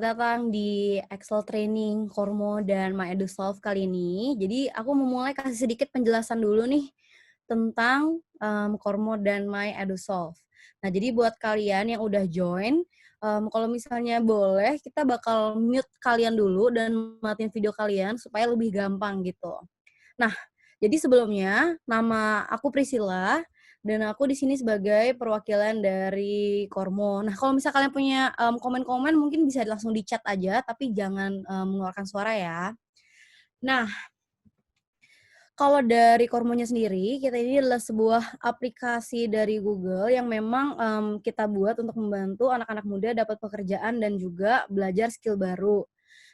datang di Excel Training Kormo dan MyEduSolve kali ini. Jadi aku mau mulai kasih sedikit penjelasan dulu nih tentang, Kormo dan MyEduSolve. Nah, jadi buat kalian yang udah join, kalau misalnya boleh kita bakal mute kalian dulu dan matiin video kalian supaya lebih gampang gitu. Nah, jadi sebelumnya nama aku Priscilla dan aku di sini sebagai perwakilan dari Kormo. Nah, kalau misal kalian punya, komen-komen mungkin bisa langsung di chat aja, tapi jangan, mengeluarkan suara ya. Nah, kalau dari Kormonya sendiri, kita ini adalah sebuah aplikasi dari Google yang memang, kita buat untuk membantu anak-anak muda dapat pekerjaan dan juga belajar skill baru.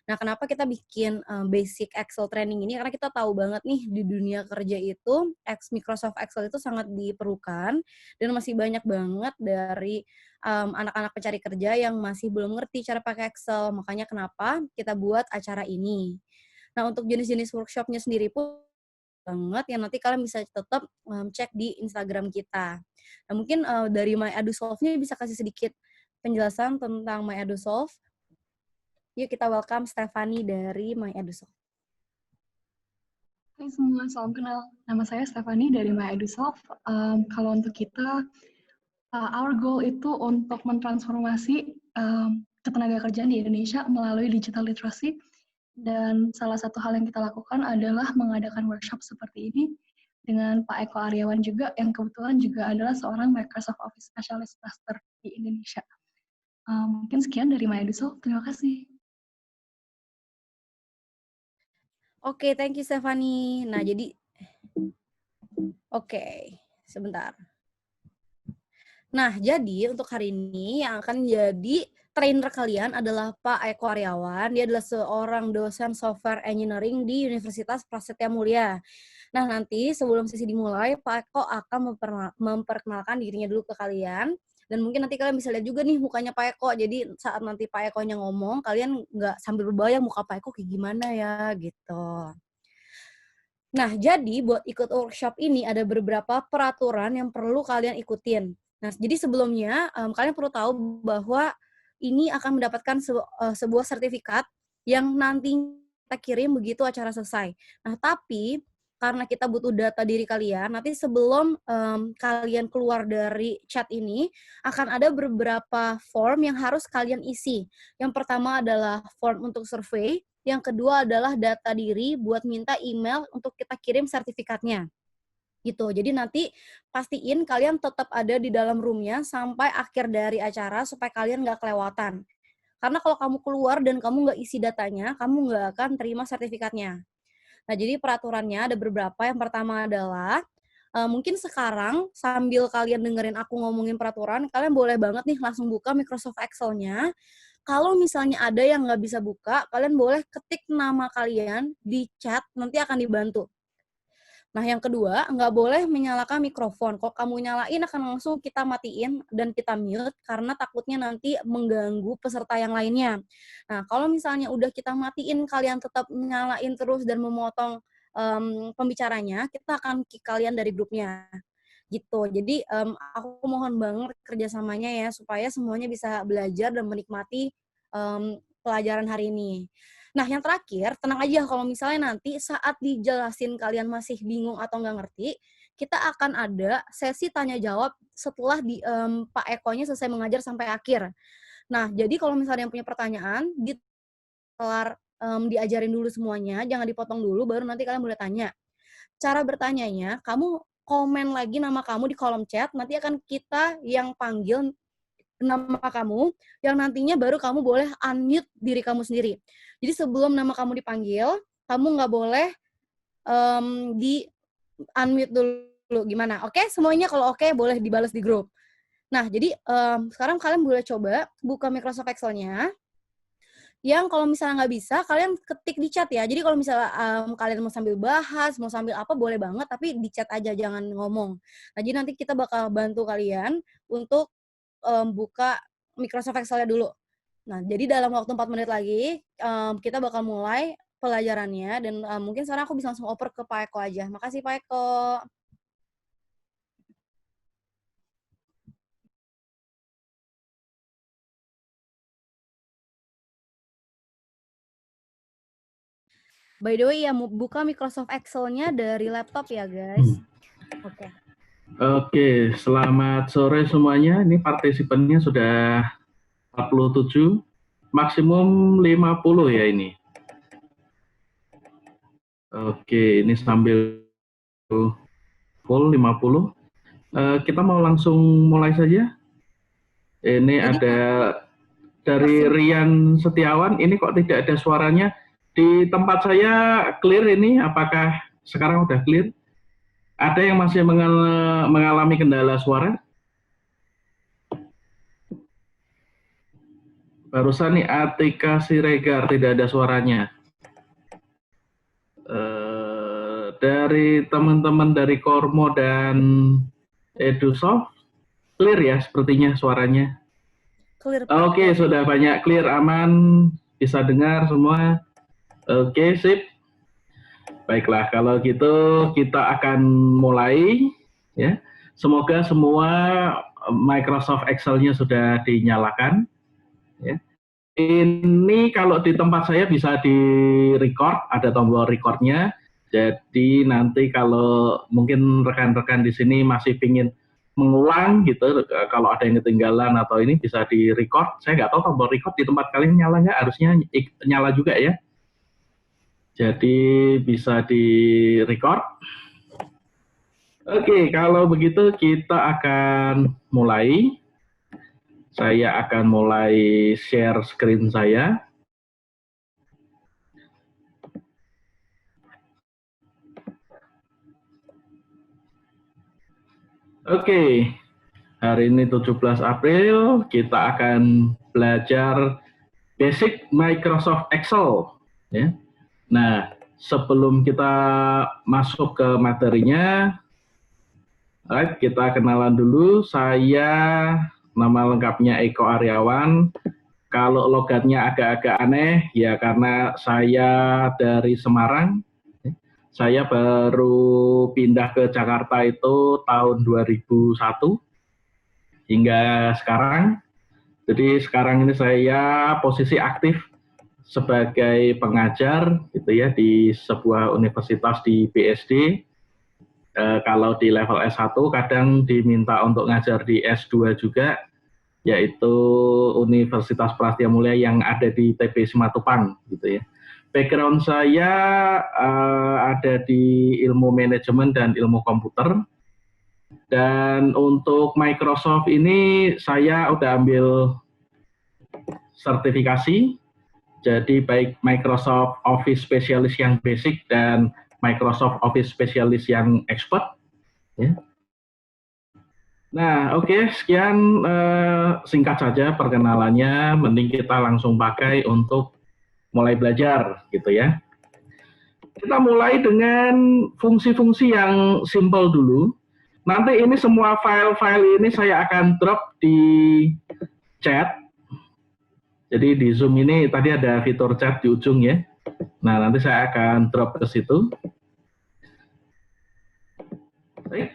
Nah, kenapa kita bikin, basic Excel training ini, karena kita tahu banget nih di dunia kerja itu, Microsoft Excel itu sangat diperlukan dan masih banyak banget dari, anak-anak pencari kerja yang masih belum ngerti cara pakai Excel. Makanya kenapa kita buat acara ini. Nah, untuk jenis-jenis workshop-nya sendiri pun banget yang nanti kalian bisa tetap, cek di Instagram kita. Nah, mungkin, dari My Edusolve-nya bisa kasih sedikit penjelasan tentang My Edusolve. Yuk kita welcome Stephanie dari My Edusolve. Hai semua, salam kenal. Nama saya Stephanie dari MyEduSolve. Kalau untuk kita, our goal itu untuk mentransformasi ketenaga kerjaan di Indonesia melalui digital literacy. Dan salah satu hal yang kita lakukan adalah mengadakan workshop seperti ini dengan Pak Eko Aryawan juga, yang kebetulan juga adalah seorang Microsoft Office Specialist Master di Indonesia. Mungkin sekian dari MyEduSolve. Terima kasih. Oke, thank you Stephanie. Nah, jadi oke, sebentar. Nah, jadi untuk hari ini yang akan jadi trainer kalian adalah Pak Eko Aryawan. Dia adalah seorang dosen software engineering di Universitas Prasetya Mulia. Nah, nanti sebelum sesi dimulai, Pak Eko akan memperkenalkan dirinya dulu ke kalian. Dan mungkin nanti kalian bisa lihat juga nih mukanya Pak Eko. Jadi saat nanti Pak Ekonya ngomong, kalian nggak sambil berbayang muka Pak Eko kayak gimana ya, gitu. Nah, jadi buat ikut workshop ini ada beberapa peraturan yang perlu kalian ikutin. Nah, jadi sebelumnya, kalian perlu tahu bahwa ini akan mendapatkan sebuah sertifikat yang nanti kita kirim begitu acara selesai. Nah, tapi karena kita butuh data diri kalian, nanti sebelum, kalian keluar dari chat ini, akan ada beberapa form yang harus kalian isi. Yang pertama adalah form untuk survei, yang kedua adalah data diri buat minta email untuk kita kirim sertifikatnya, gitu. Jadi nanti pastiin kalian tetap ada di dalam room-nya sampai akhir dari acara supaya kalian nggak kelewatan. Karena kalau kamu keluar dan kamu nggak isi datanya, kamu nggak akan terima sertifikatnya. Nah, jadi peraturannya ada beberapa. Yang pertama adalah, mungkin sekarang sambil kalian dengerin aku ngomongin peraturan, kalian boleh banget nih langsung buka Microsoft Excel-nya. Kalau misalnya ada yang nggak bisa buka, kalian boleh ketik nama kalian di chat, nanti akan dibantu. Nah, yang kedua, nggak boleh menyalakan mikrofon. Kalau kamu nyalain akan langsung kita matiin dan kita mute karena takutnya nanti mengganggu peserta yang lainnya. Nah, kalau misalnya udah kita matiin, kalian tetap nyalain terus dan memotong pembicaranya, kita akan kick kalian dari grupnya. Gitu. Jadi aku mohon banget kerjasamanya ya supaya semuanya bisa belajar dan menikmati pelajaran hari ini. Nah, yang terakhir, tenang aja kalau misalnya nanti saat dijelasin kalian masih bingung atau nggak ngerti, kita akan ada sesi tanya jawab setelah Pak Ekonya selesai mengajar sampai akhir. Nah, jadi kalau misalnya yang punya pertanyaan, dikelar diajarin dulu semuanya, jangan dipotong dulu, baru nanti kalian boleh tanya. Cara bertanyanya, kamu komen lagi nama kamu di kolom chat, nanti akan kita yang panggil nama kamu, yang nantinya baru kamu boleh unmute diri kamu sendiri. Jadi sebelum nama kamu dipanggil, kamu nggak boleh di-unmute dulu. Gimana? Oke? Semuanya kalau oke boleh dibalas di grup. Nah, jadi sekarang kalian boleh coba buka Microsoft Excel-nya, yang kalau misalnya nggak bisa, kalian ketik di chat ya. Jadi kalau misalnya kalian mau sambil bahas, mau sambil apa boleh banget, tapi di chat aja, jangan ngomong. Nah, jadi nanti kita bakal bantu kalian untuk buka Microsoft Excel-nya dulu. Nah, jadi dalam waktu 4 menit lagi, kita bakal mulai pelajarannya dan mungkin sekarang aku bisa langsung oper ke Pak Eko aja. Makasih Pak Eko. By the way ya, buka Microsoft Excel-nya dari laptop ya guys. Oke. Oke, selamat sore semuanya. Ini partisipannya sudah 47, maksimum 50 ya ini. Oke, ini sambil full 50. Kita mau langsung mulai saja. Ini ada dari Rian Setiawan, ini kok tidak ada suaranya. Di tempat saya clear ini, apakah sekarang udah clear? Ada yang masih mengalami kendala suara? Barusan nih Atika Siregar, tidak ada suaranya. Dari teman-teman dari Kormo dan Edusoft, clear ya sepertinya suaranya? Clear. Oke, sudah banyak clear, aman, bisa dengar semua. Oke, sip. Baiklah, kalau gitu kita akan mulai ya. Semoga semua Microsoft Excel-nya sudah dinyalakan ya. Ini kalau di tempat saya bisa di-record, ada tombol record-nya. Jadi nanti kalau mungkin rekan-rekan di sini masih ingin mengulang gitu, kalau ada yang ketinggalan atau ini bisa di-record. Saya nggak tahu tombol record di tempat kalian nyala nggak, harusnya nyala juga ya. Jadi bisa di-record. Oke, kalau begitu kita akan mulai. Saya akan mulai share screen saya. Oke, hari ini 17 April, kita akan belajar basic Microsoft Excel. Ya. Nah, sebelum kita masuk ke materinya, kita kenalan dulu. Saya nama lengkapnya Eko Aryawan. Kalau logatnya agak-agak aneh, ya karena saya dari Semarang. Saya baru pindah ke Jakarta itu tahun 2001 hingga sekarang. Jadi sekarang ini saya posisi aktif sebagai pengajar gitu ya di sebuah universitas di BSD. Kalau di level S1 kadang diminta untuk ngajar di S2 juga, yaitu Universitas Prastia Mulia yang ada di TP Simatupang gitu ya. Background saya ada di ilmu manajemen dan ilmu komputer. Dan untuk Microsoft ini saya udah ambil sertifikasi. Jadi baik Microsoft Office Specialist yang basic dan Microsoft Office Specialist yang expert. Ya. Nah, oke, sekian singkat saja perkenalannya. Mending kita langsung pakai untuk mulai belajar, gitu ya. Kita mulai dengan fungsi-fungsi yang simple dulu. Nanti ini semua file-file ini saya akan drop di chat. Jadi di Zoom ini tadi ada fitur chat di ujung ya. Nah, nanti saya akan drop ke situ.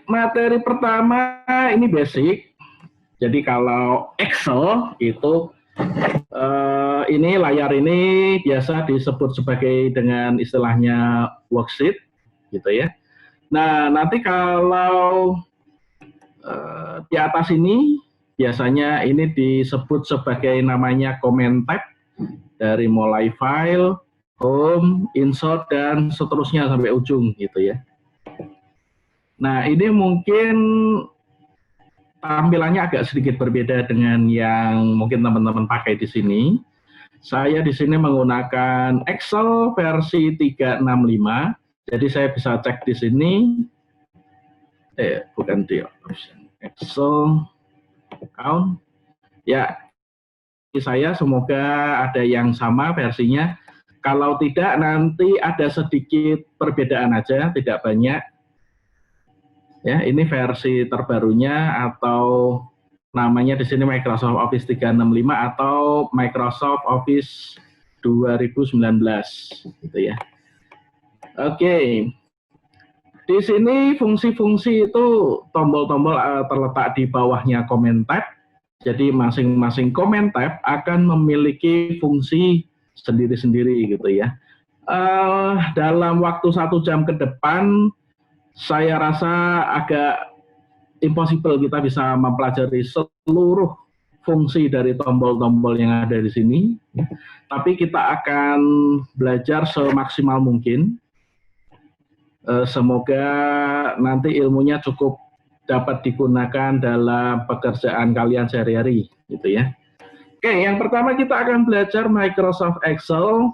Materi pertama ini basic. Jadi kalau Excel itu ini layar ini biasa disebut sebagai dengan istilahnya worksheet gitu ya. Nah, nanti kalau di atas ini biasanya ini disebut sebagai namanya comment tab, dari mulai file, home, insert, dan seterusnya sampai ujung gitu ya. Nah, ini mungkin tampilannya agak sedikit berbeda dengan yang mungkin teman-teman pakai di sini. Saya di sini menggunakan Excel versi 365, jadi saya bisa cek di sini. Bukan di option Excel account. Ya, saya semoga ada yang sama versinya. Kalau tidak nanti ada sedikit perbedaan aja, tidak banyak. Ya, ini versi terbarunya atau namanya di sini Microsoft Office 365 atau Microsoft Office 2019 gitu ya. Oke. Di sini fungsi-fungsi itu tombol-tombol terletak di bawahnya comment tab. Jadi masing-masing comment tab akan memiliki fungsi sendiri-sendiri gitu ya. dalam waktu 1 jam ke depan, saya rasa agak impossible kita bisa mempelajari seluruh fungsi dari tombol-tombol yang ada di sini. Tapi kita akan belajar semaksimal mungkin. Semoga nanti ilmunya cukup dapat digunakan dalam pekerjaan kalian sehari-hari, gitu ya. Oke, yang pertama kita akan belajar Microsoft Excel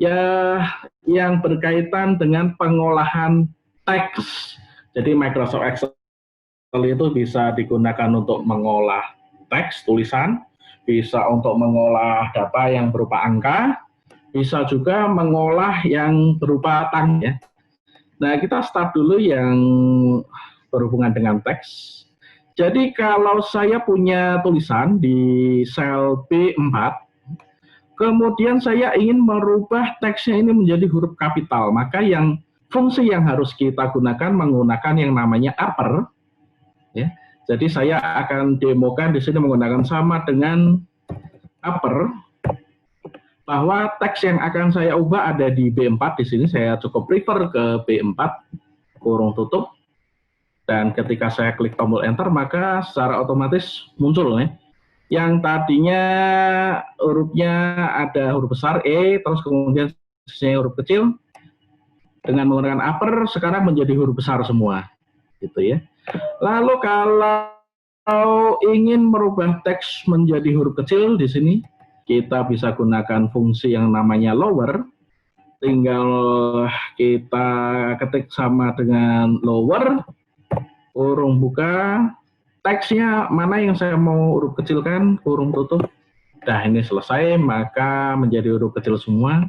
ya, yang berkaitan dengan pengolahan teks. Jadi Microsoft Excel itu bisa digunakan untuk mengolah teks, tulisan, bisa untuk mengolah data yang berupa angka, bisa juga mengolah yang berupa tanggal ya. Nah, kita start dulu yang berhubungan dengan teks. Jadi kalau saya punya tulisan di sel B4, kemudian saya ingin merubah teksnya ini menjadi huruf kapital, maka fungsi yang harus kita gunakan menggunakan yang namanya upper. Ya. Jadi saya akan demokan di sini menggunakan sama dengan upper, bahwa teks yang akan saya ubah ada di B4 di sini. Saya cukup refer ke B4 kurung tutup, dan ketika saya klik tombol enter maka secara otomatis muncul ya. Yang tadinya hurufnya ada huruf besar E, terus kemudian huruf kecil, dengan menggunakan upper sekarang menjadi huruf besar semua, gitu ya. Lalu kalau ingin merubah teks menjadi huruf kecil di sini, kita bisa gunakan fungsi yang namanya lower. Tinggal kita ketik sama dengan lower, kurung buka, teksnya mana yang saya mau huruf kecilkan, kurung tutup. Nah, ini selesai, maka menjadi huruf kecil semua.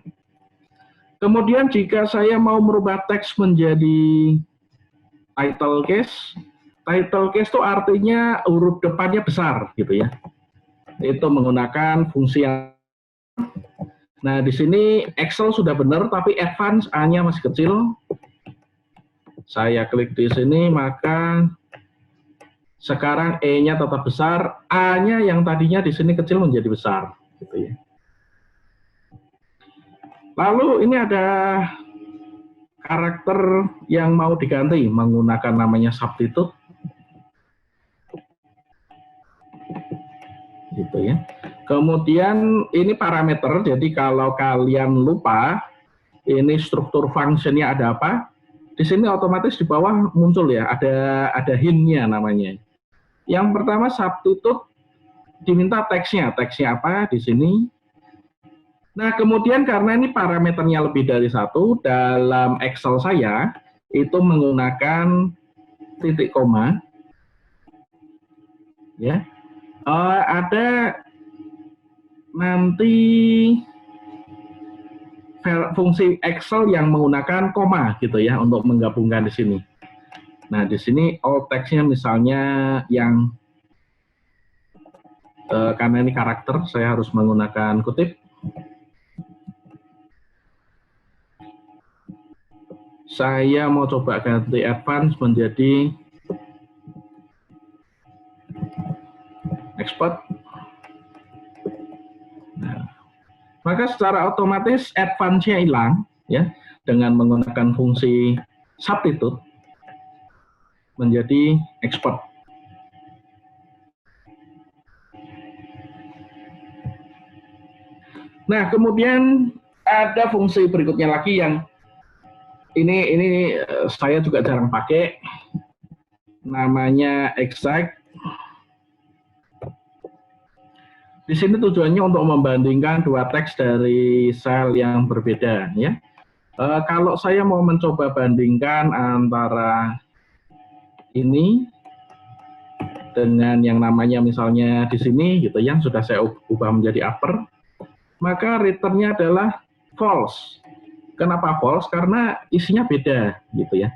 Kemudian jika saya mau merubah teks menjadi title case itu artinya huruf depannya besar, gitu ya. Itu menggunakan fungsi yang, nah di sini Excel sudah benar, tapi advance A-nya masih kecil. Saya klik di sini, maka sekarang E-nya tetap besar, A-nya yang tadinya di sini kecil menjadi besar, gitu ya. Lalu ini ada karakter yang mau diganti menggunakan namanya substitute, gitu ya. Kemudian ini parameter, jadi kalau kalian lupa ini struktur fungsinya ada apa, di sini otomatis di bawah muncul ya, ada hint-nya namanya. Yang pertama substitute diminta teksnya apa di sini. Nah, kemudian karena ini parameternya lebih dari satu, dalam Excel saya itu menggunakan titik koma, ya. Ada nanti fungsi Excel yang menggunakan koma, gitu ya, untuk menggabungkan di sini. Nah, di sini all text-nya misalnya yang karena ini karakter, saya harus menggunakan kutip. Saya mau coba ganti advance menjadi export. Nah, maka secara otomatis advance-nya hilang ya, dengan menggunakan fungsi substitute menjadi export. Nah, kemudian ada fungsi berikutnya lagi yang ini saya juga jarang pakai, namanya exact. Di sini tujuannya untuk membandingkan dua teks dari sel yang berbeda, ya. Kalau saya mau mencoba bandingkan antara ini dengan yang namanya misalnya di sini, gitu ya, sudah saya ubah menjadi upper, maka returnnya adalah false. Kenapa false? Karena isinya beda, gitu ya.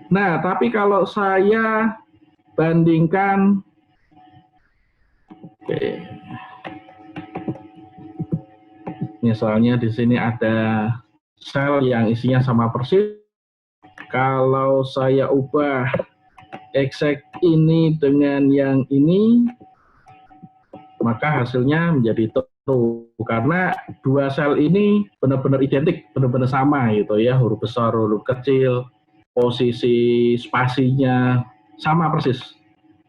Nah, tapi kalau saya bandingkan, misalnya di sini ada sel yang isinya sama persis. Kalau saya ubah exact ini dengan yang ini, maka hasilnya menjadi true karena dua sel ini benar-benar identik, benar-benar sama gitu ya, huruf besar, huruf kecil, posisi spasinya sama persis.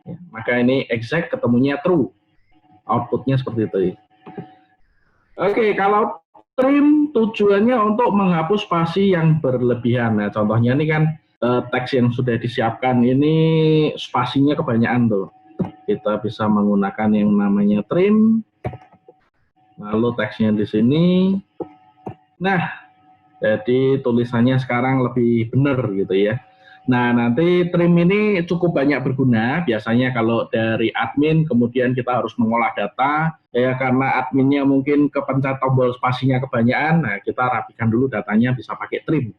Ya, maka ini exact ketemunya true. Outputnya seperti itu. Oke, kalau trim tujuannya untuk menghapus spasi yang berlebihan. Nah, contohnya ini kan teks yang sudah disiapkan ini spasinya kebanyakan tuh. Kita bisa menggunakan yang namanya trim. Lalu teksnya di sini. Nah, jadi tulisannya sekarang lebih benar gitu ya. Nah, nanti trim ini cukup banyak berguna. Biasanya kalau dari admin, kemudian kita harus mengolah data. Ya, karena adminnya mungkin kepencet tombol spasinya kebanyakan. Nah, kita rapikan dulu datanya bisa pakai trim.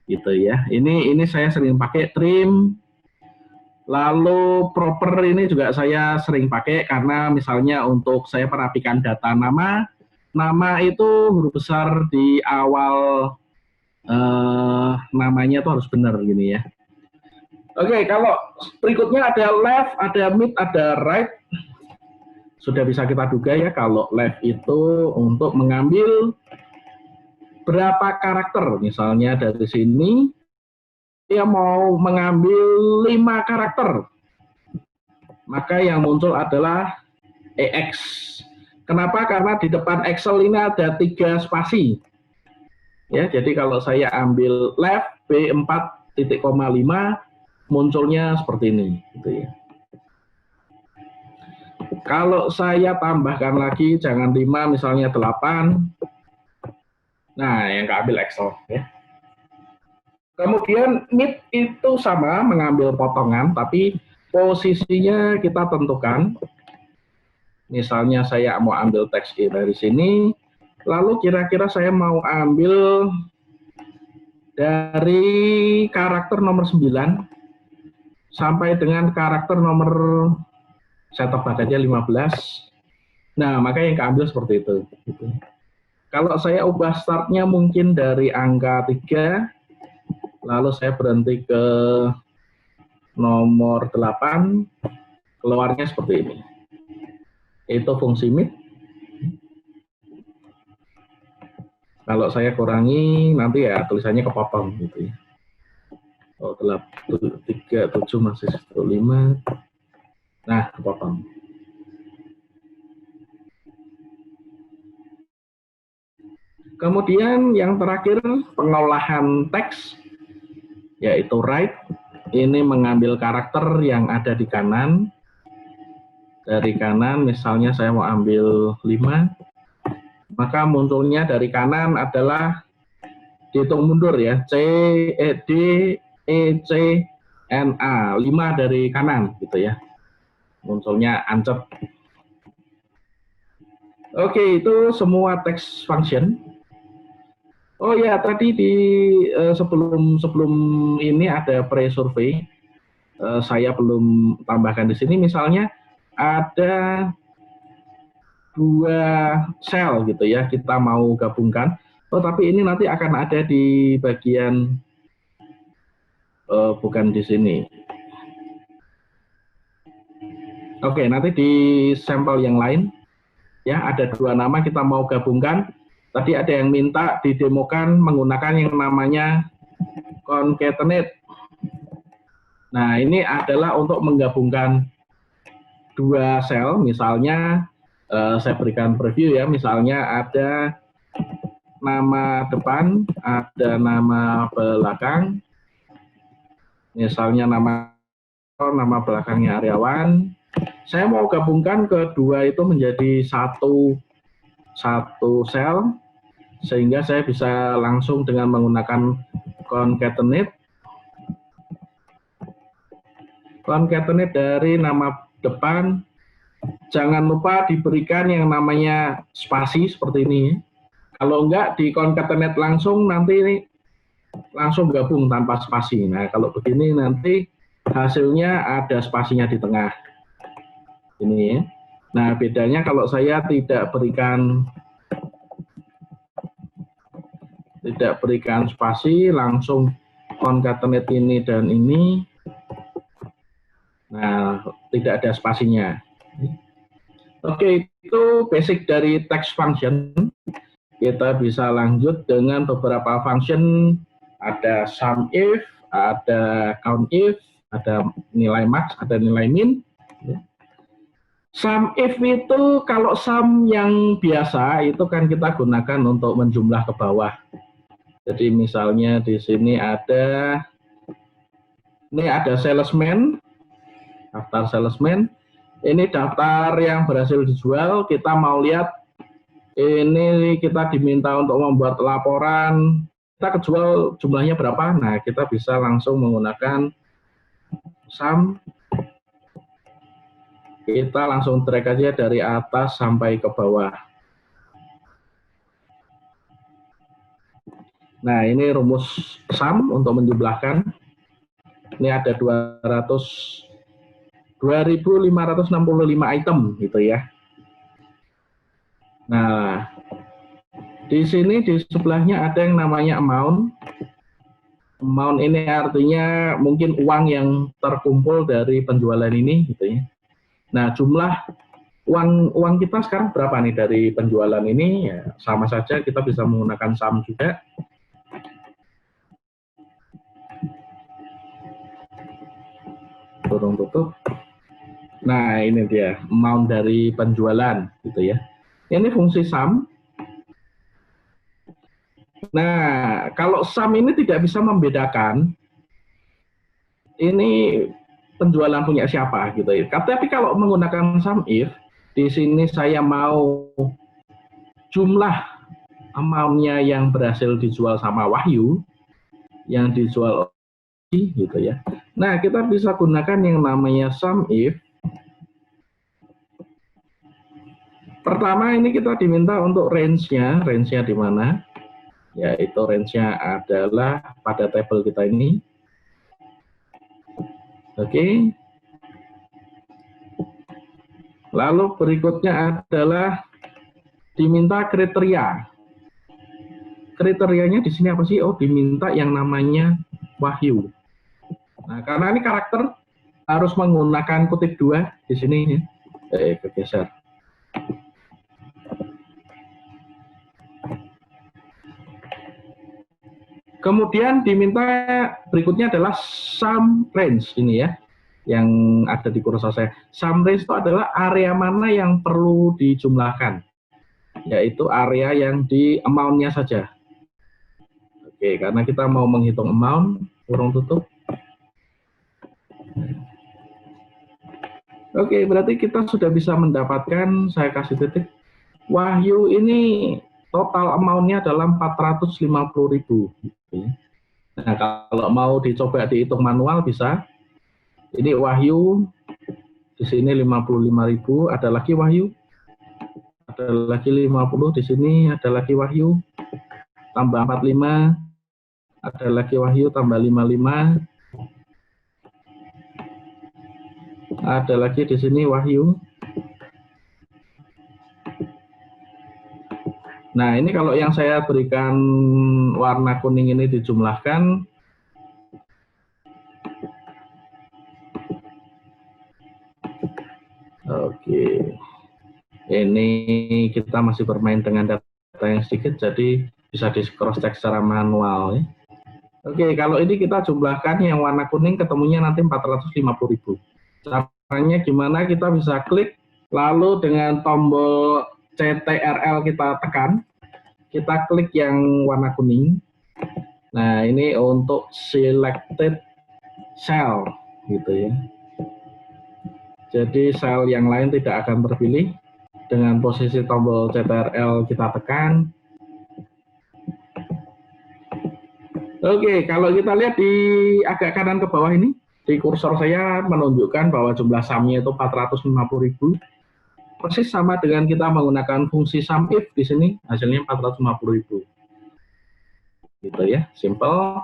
Gitu ya. Ini saya sering pakai trim. Lalu proper ini juga saya sering pakai karena misalnya untuk saya merapikan data nama itu huruf besar di awal namanya itu harus benar gini ya. Oke, kalau berikutnya ada left, ada mid, ada right. Sudah bisa kita duga ya kalau left itu untuk mengambil berapa karakter. Misalnya dari sini dia mau mengambil 5 karakter, maka yang muncul adalah EX. Kenapa? Karena di depan Excel ini ada 3 spasi. Ya, jadi kalau saya ambil left B4,5 munculnya seperti ini, gitu ya. Kalau saya tambahkan lagi, jangan 5, misalnya 8. Nah, yang keambil Excel ya. Kemudian mid itu sama, mengambil potongan, tapi posisinya kita tentukan. Misalnya saya mau ambil teks dari sini, lalu kira-kira saya mau ambil dari karakter nomor 9 sampai dengan karakter nomor, saya tebak aja 15. Nah, maka yang keambil seperti itu. Kalau saya ubah startnya mungkin dari angka 3, lalu saya berhenti ke nomor 8, keluarnya seperti ini. Itu fungsi mid. Kalau saya kurangi, nanti ya tulisannya kepotong gitu ya. Oh, 3, 7 masih 5. Nah, kepotong. Kemudian yang terakhir, pengolahan teks, yaitu right. Ini mengambil karakter yang ada di kanan. Dari kanan, misalnya saya mau ambil 5, maka munculnya dari kanan adalah dihitung mundur ya, C, D, E, C, N, A, 5 dari kanan gitu ya. Munculnya ancet. Oke, itu semua text function. Oh ya, tadi di sebelum ini ada pre-survey. Saya belum tambahkan di sini. Misalnya ada 2 sel gitu ya, kita mau gabungkan. Oh, tapi ini nanti akan ada di bagian bukan di sini. Oke, nanti di sampel yang lain ya ada 2 nama kita mau gabungkan. Tadi ada yang minta didemokan menggunakan yang namanya concatenate. Nah, ini adalah untuk menggabungkan 2 sel, misalnya saya berikan preview ya, misalnya ada nama depan, ada nama belakang, misalnya nama belakangnya Aryawan. Saya mau gabungkan kedua itu menjadi satu sel, sehingga saya bisa langsung dengan menggunakan concatenate. Concatenate dari nama depan, jangan lupa diberikan yang namanya spasi seperti ini. Kalau enggak di concatenate langsung, nanti ini langsung gabung tanpa spasi. Nah, kalau begini nanti hasilnya ada spasinya di tengah. Ini ya. Nah, bedanya kalau saya tidak berikan spasi, langsung concatenate ini dan ini. Nah, tidak ada spasinya. Oke, itu basic dari text function. Kita bisa lanjut dengan beberapa function, ada sum if, ada count if, ada nilai max, ada nilai min. Sum if itu kalau sum yang biasa itu kan kita gunakan untuk menjumlah ke bawah. Jadi misalnya di sini ada salesman, daftar salesman. Ini daftar yang berhasil dijual. Kita mau lihat ini kita diminta untuk membuat laporan. Kita kejual jumlahnya berapa? Nah, kita bisa langsung menggunakan sum. Kita langsung drag aja dari atas sampai ke bawah. Nah, ini rumus sum untuk menjumlahkan. Ini ada 2.565 item gitu ya. Nah, di sini di sebelahnya ada yang namanya amount. Amount ini artinya mungkin uang yang terkumpul dari penjualan ini gitu ya. Nah, jumlah uang kita sekarang berapa nih dari penjualan ini? Ya, sama saja kita bisa menggunakan sum juga. Kurung tutup. Nah, ini dia amount dari penjualan gitu ya. Ini fungsi sum. Nah, kalau sum ini tidak bisa membedakan ini penjualan punya siapa gitu ya. Tapi kalau menggunakan sum if, di sini saya mau jumlah amount-nya yang berhasil dijual sama Wahyu, yang dijual gitu ya. Nah, kita bisa gunakan yang namanya sum if. Pertama ini kita diminta untuk range-nya di mana? Yaitu range-nya adalah pada tabel kita ini. Oke. Lalu berikutnya adalah diminta kriteria. Kriterianya di sini apa sih? Oh, diminta yang namanya Wahyu. Nah, karena ini karakter harus menggunakan kutip 2 di sini ya. Kegeser. Kemudian diminta berikutnya adalah sum range ini ya, yang ada di kursor saya. Sum range itu adalah area mana yang perlu dijumlahkan, yaitu area yang di amount-nya saja. Oke, karena kita mau menghitung amount, kurung tutup. Oke, berarti kita sudah bisa mendapatkan, saya kasih titik, Wahyu ini total amount-nya adalah 450.000. Nah, kalau mau dicoba dihitung manual bisa. Ini Wahyu, di sini 55.000, ada lagi Wahyu, ada lagi 50, di sini ada lagi Wahyu, tambah 45, ada lagi Wahyu, tambah 55, ada lagi di sini Wahyu. Nah, ini kalau yang saya berikan warna kuning ini dijumlahkan. Oke. Ini kita masih bermain dengan data yang sedikit, jadi bisa di cross check secara manual ya. Oke, kalau ini kita jumlahkan yang warna kuning ketemunya nanti 450.000. Caranya gimana? Kita bisa klik, lalu dengan tombol CTRL kita tekan, kita klik yang warna kuning. Nah, ini untuk selected cell gitu ya. Jadi sel yang lain tidak akan terpilih. Dengan posisi tombol CTRL kita tekan. Oke, kalau kita lihat di agak kanan ke bawah ini, di kursor saya menunjukkan bahwa jumlah sumnya itu 450.000. Persis sama dengan kita menggunakan fungsi sum if di sini, hasilnya 450.000. Gitu ya, simple.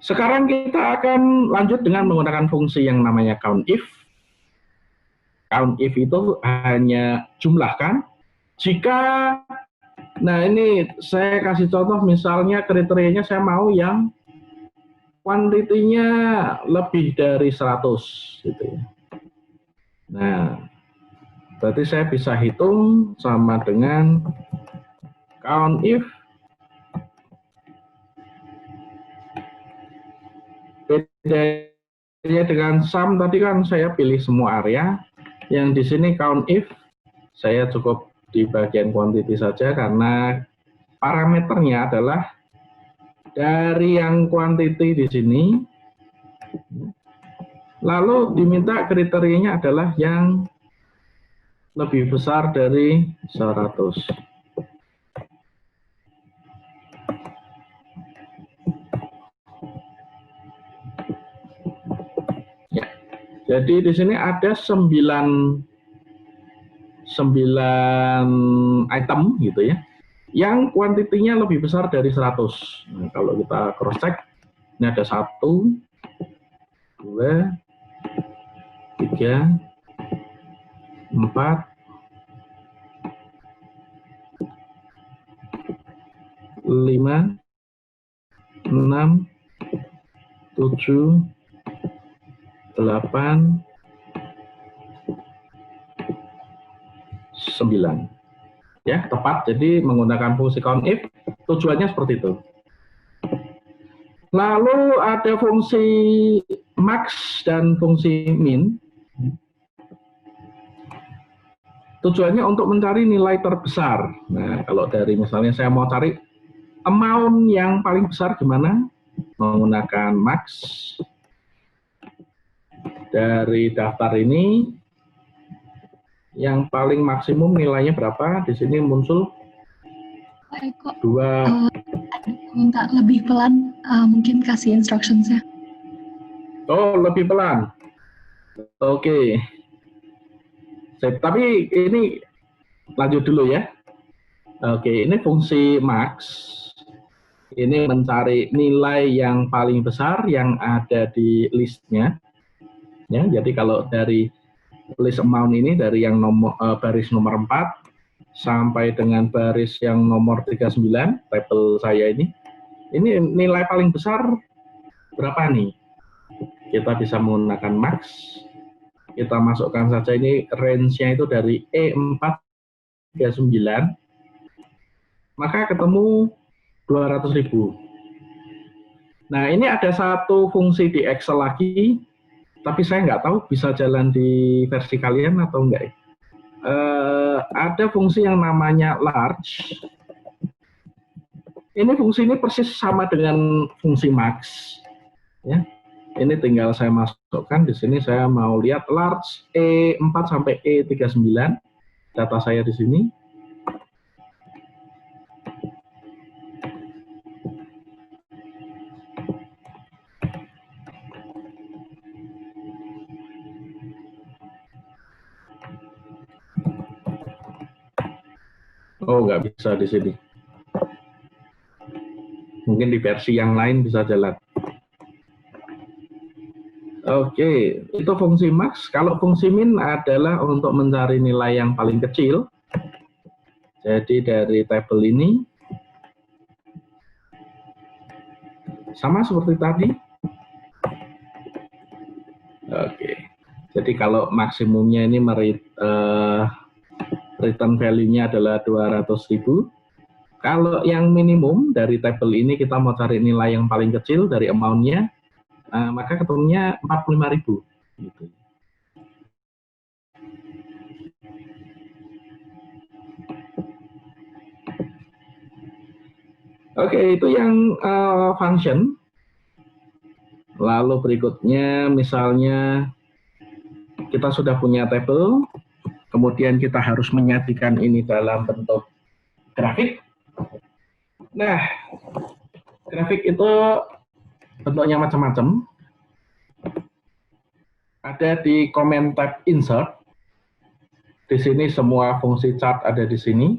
Sekarang kita akan lanjut dengan menggunakan fungsi yang namanya count if. Count if itu hanya jumlahkan. Jika, nah ini saya kasih contoh misalnya kriterianya saya mau yang quantity-nya lebih dari 100 gitu ya. Nah, Berarti saya bisa hitung sama dengan count if bedanya dengan sum tadi kan saya pilih semua area, yang di sini count if saya cukup di bagian quantity saja karena parameternya adalah dari yang quantity di sini, lalu diminta kriterianya adalah yang lebih besar dari 100. Ya, jadi di sini ada 9 item gitu ya, yang kuantitinya lebih besar dari 100. Nah, kalau kita cross check, ini ada 1, 2, 3, 4, 5, 6, 7, 8, 9. Ya, tepat. Jadi menggunakan fungsi count if tujuannya seperti itu. Lalu ada fungsi max dan fungsi min. Tujuannya untuk mencari nilai terbesar. Nah, kalau dari misalnya saya mau cari amount yang paling besar gimana? Menggunakan max. Dari daftar ini, yang paling maksimum nilainya berapa? Di sini muncul Pak Eko, 2. minta lebih pelan, mungkin kasih instructions-nya. Oh, lebih pelan. Oke. Tapi ini lanjut dulu ya. Oke, ini fungsi max. Ini mencari nilai yang paling besar yang ada di listnya. Ya, jadi kalau dari list amount ini dari yang baris nomor 4 sampai dengan baris yang nomor 39, tabel saya ini nilai paling besar berapa nih? Kita bisa menggunakan max. Kita masukkan saja ini range-nya itu dari E4 ke 9, maka ketemu 200.000. Nah, ini ada satu fungsi di Excel lagi, tapi saya nggak tahu bisa jalan di versi kalian atau enggak. Ada fungsi yang namanya large. Ini fungsi ini persis sama dengan fungsi max. Ya. Ini tinggal saya masukkan di sini, saya mau lihat large E4 sampai E39, data saya di sini. Oh, nggak bisa di sini. Mungkin di versi yang lain bisa jalan. Oke, itu fungsi max. Kalau fungsi min adalah untuk mencari nilai yang paling kecil. Jadi dari tabel ini, sama seperti tadi. Oke, jadi kalau maksimumnya ini return value-nya adalah 200.000. Kalau yang minimum dari tabel ini kita mau cari nilai yang paling kecil dari amount-nya, maka ketemunya 45.000. Gitu. Oke, itu yang function. Lalu berikutnya misalnya kita sudah punya tabel, kemudian kita harus menyajikan ini dalam bentuk grafik. Nah, grafik itu bentuknya macam-macam. Ada di comment tab insert. Di sini semua fungsi chart ada di sini.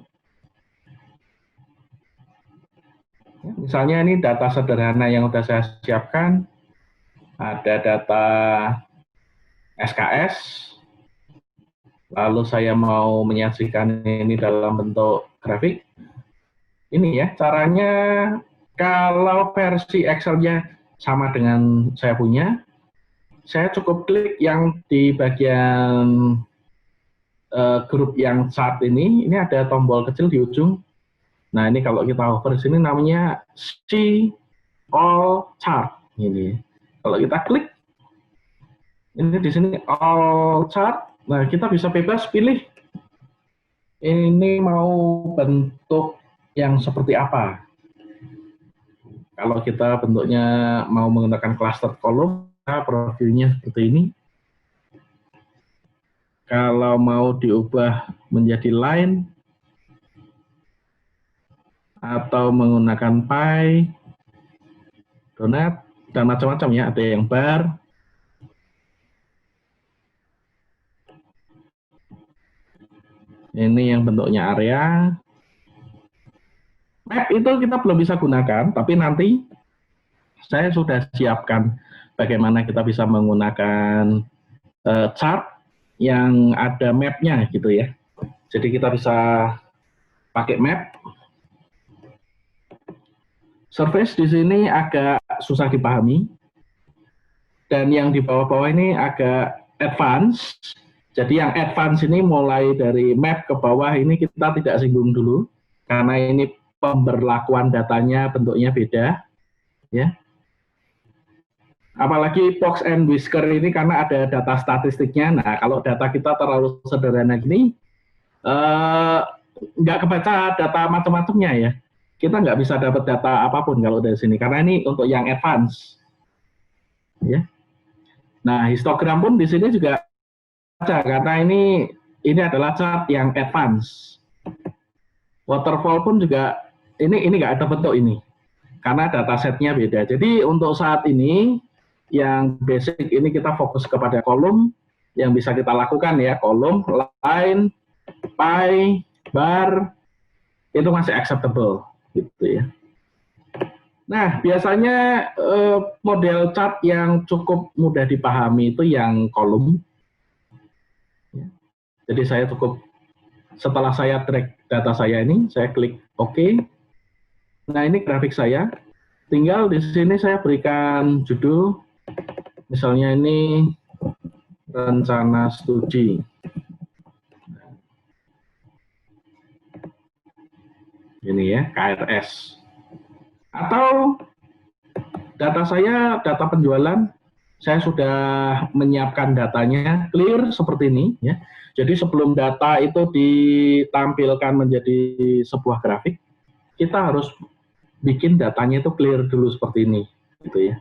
Misalnya ini data sederhana yang sudah saya siapkan. Ada data SKS. Lalu saya mau menyajikan ini dalam bentuk grafik. Ini ya, caranya kalau versi Excel-nya sama dengan saya punya, saya cukup klik yang di bagian grup yang chart ini ada tombol kecil di ujung. Nah, ini kalau kita hover di sini namanya see all chart. Ini. Kalau kita klik, ini di sini all chart. Nah, kita bisa bebas pilih ini mau bentuk yang seperti apa. Kalau kita bentuknya mau menggunakan cluster column, profilnya seperti ini. Kalau mau diubah menjadi line atau menggunakan pie, donat, dan macam-macam ya. Ada yang bar. Ini yang bentuknya area. Map itu kita belum bisa gunakan, tapi nanti saya sudah siapkan bagaimana kita bisa menggunakan chart yang ada mapnya gitu ya. Jadi kita bisa pakai map. Surface di sini agak susah dipahami. Dan yang di bawah-bawah ini agak advance. Jadi yang advance ini mulai dari map ke bawah ini kita tidak singgung dulu. Karena ini pemberlakuan datanya bentuknya beda. Ya. Apalagi box and whisker ini karena ada data statistiknya. Nah, kalau data kita terlalu sederhana gini, nggak kebaca data macam-macamnya ya. Kita nggak bisa dapat data apapun kalau dari sini, karena ini untuk yang advance. Ya. Nah, histogram pun di sini juga baca, karena ini adalah chart yang advance. Waterfall pun juga, ini nggak ada bentuk ini, karena datasetnya beda. Jadi untuk saat ini, yang basic ini kita fokus kepada kolom yang bisa kita lakukan ya, kolom, line, pie, bar, itu masih acceptable gitu ya. Nah, biasanya model chart yang cukup mudah dipahami itu yang kolom. Jadi saya cukup, setelah saya track data saya ini, saya klik OK. Nah, ini grafik saya. Tinggal di sini saya berikan judul, misalnya ini rencana studi. Ini ya, KRS. Atau data saya, data penjualan, saya sudah menyiapkan datanya clear seperti ini ya. Jadi sebelum data itu ditampilkan menjadi sebuah grafik, kita harus bikin datanya itu clear dulu seperti ini gitu ya.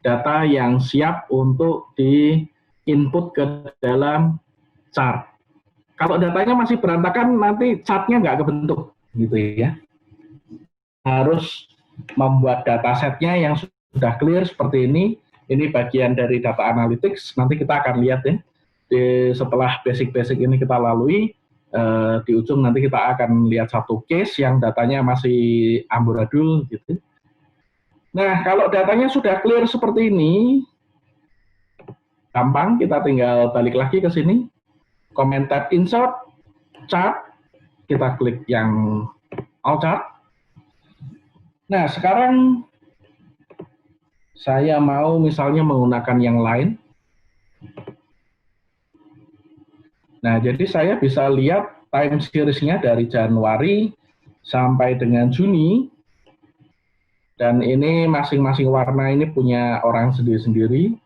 Data yang siap untuk di-input ke dalam chart. Kalau datanya masih berantakan, nanti chartnya nggak kebentuk gitu ya. Harus membuat datasetnya yang sudah clear seperti ini. Ini bagian dari data analytics. Nanti kita akan lihat ya. Setelah basic-basic ini kita lalui, di ujung nanti kita akan lihat satu case yang datanya masih amburadul gitu. Nah, kalau datanya sudah clear seperti ini, gampang, kita tinggal balik lagi ke sini. Comment tab insert, chart, kita klik yang all chart. Nah, sekarang saya mau misalnya menggunakan yang lain. Nah, jadi saya bisa lihat time series-nya dari Januari sampai dengan Juni. Dan ini masing-masing warna ini punya orang sendiri-sendiri.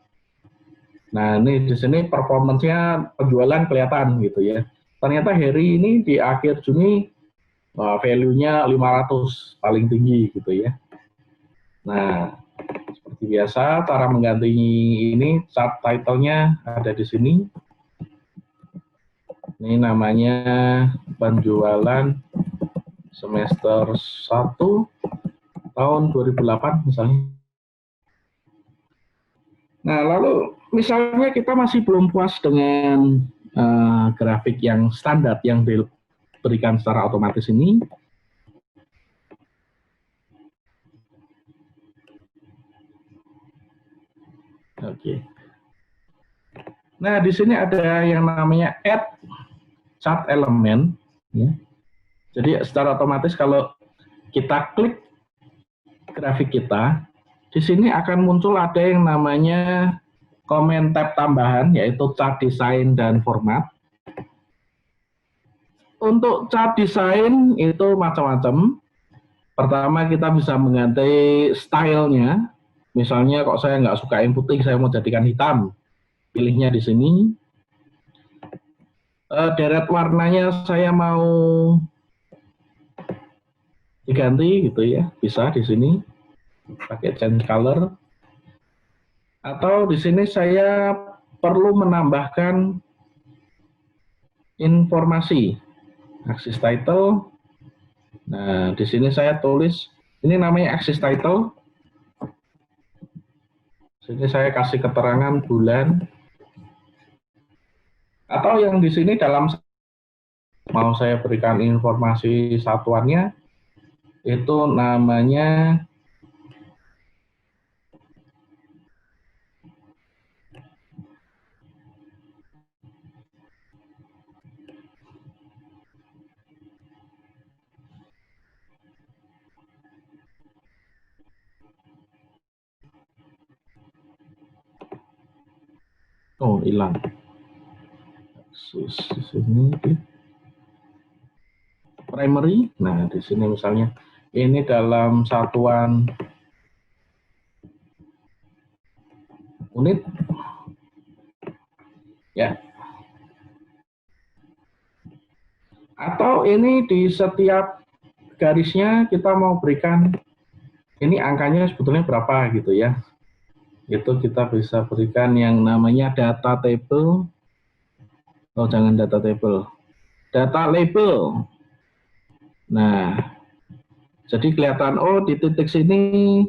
Nah, ini di sini performance-nya penjualan kelihatan gitu ya. Ternyata Harry ini di akhir Juni value-nya 500 paling tinggi gitu ya. Nah, seperti biasa cara mengganti ini chart title-nya ada di sini. Ini namanya penjualan semester 1 tahun 2008 misalnya. Nah, lalu misalnya kita masih belum puas dengan grafik yang standar yang diberikan secara otomatis ini. Oke. Nah, di sini ada yang namanya add chart element. Ya. Jadi secara otomatis kalau kita klik grafik kita, di sini akan muncul ada yang namanya comment tab tambahan, yaitu chart design dan format. untuk chart design itu macam-macam. Pertama kita bisa mengganti stylenya. Misalnya kok saya nggak suka yang putih, saya mau jadikan hitam. Pilihnya di sini. Deret warnanya saya mau diganti gitu ya, bisa di sini pakai change color. Atau di sini saya perlu menambahkan informasi axis title. Nah, di sini saya tulis ini namanya axis title. Sini saya kasih keterangan bulan. Atau yang di sini dalam mau saya berikan informasi satuannya, itu namanya hilang. Di sini primary. Nah, di sini misalnya ini dalam satuan unit. Ya. Atau ini di setiap garisnya kita mau berikan ini angkanya sebetulnya berapa gitu ya. Itu kita bisa berikan yang namanya data table. Oh, jangan data table. Data label. Nah, jadi kelihatan oh di titik sini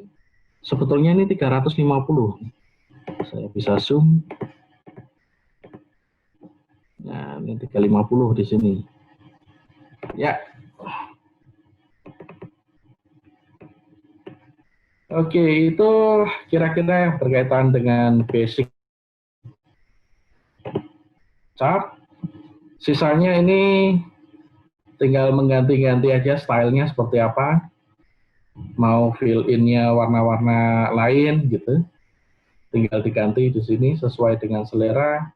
sebetulnya ini 350. Saya bisa zoom. Nah, ini 350 di sini. Ya. Oke, itu kira-kira yang berkaitan dengan basic chart. Sisanya ini tinggal mengganti-ganti aja stylenya seperti apa. Mau fill in-nya warna-warna lain gitu. Tinggal diganti di sini sesuai dengan selera.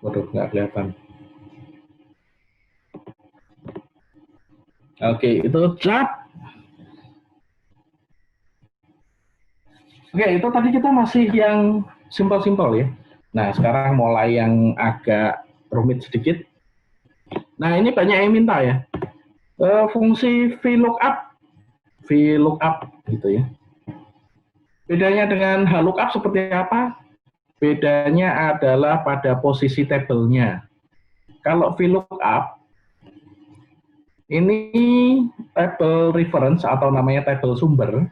Waduh, nggak kelihatan. Oke, itu chart. Oke, itu tadi kita masih yang simpel-simpel ya. Nah, sekarang mulai yang agak rumit sedikit. Nah, ini banyak yang minta ya. Fungsi VLOOKUP gitu ya. Bedanya dengan HLOOKUP seperti apa? Bedanya adalah pada posisi tabelnya. Kalau VLOOKUP, ini table reference atau namanya table sumber,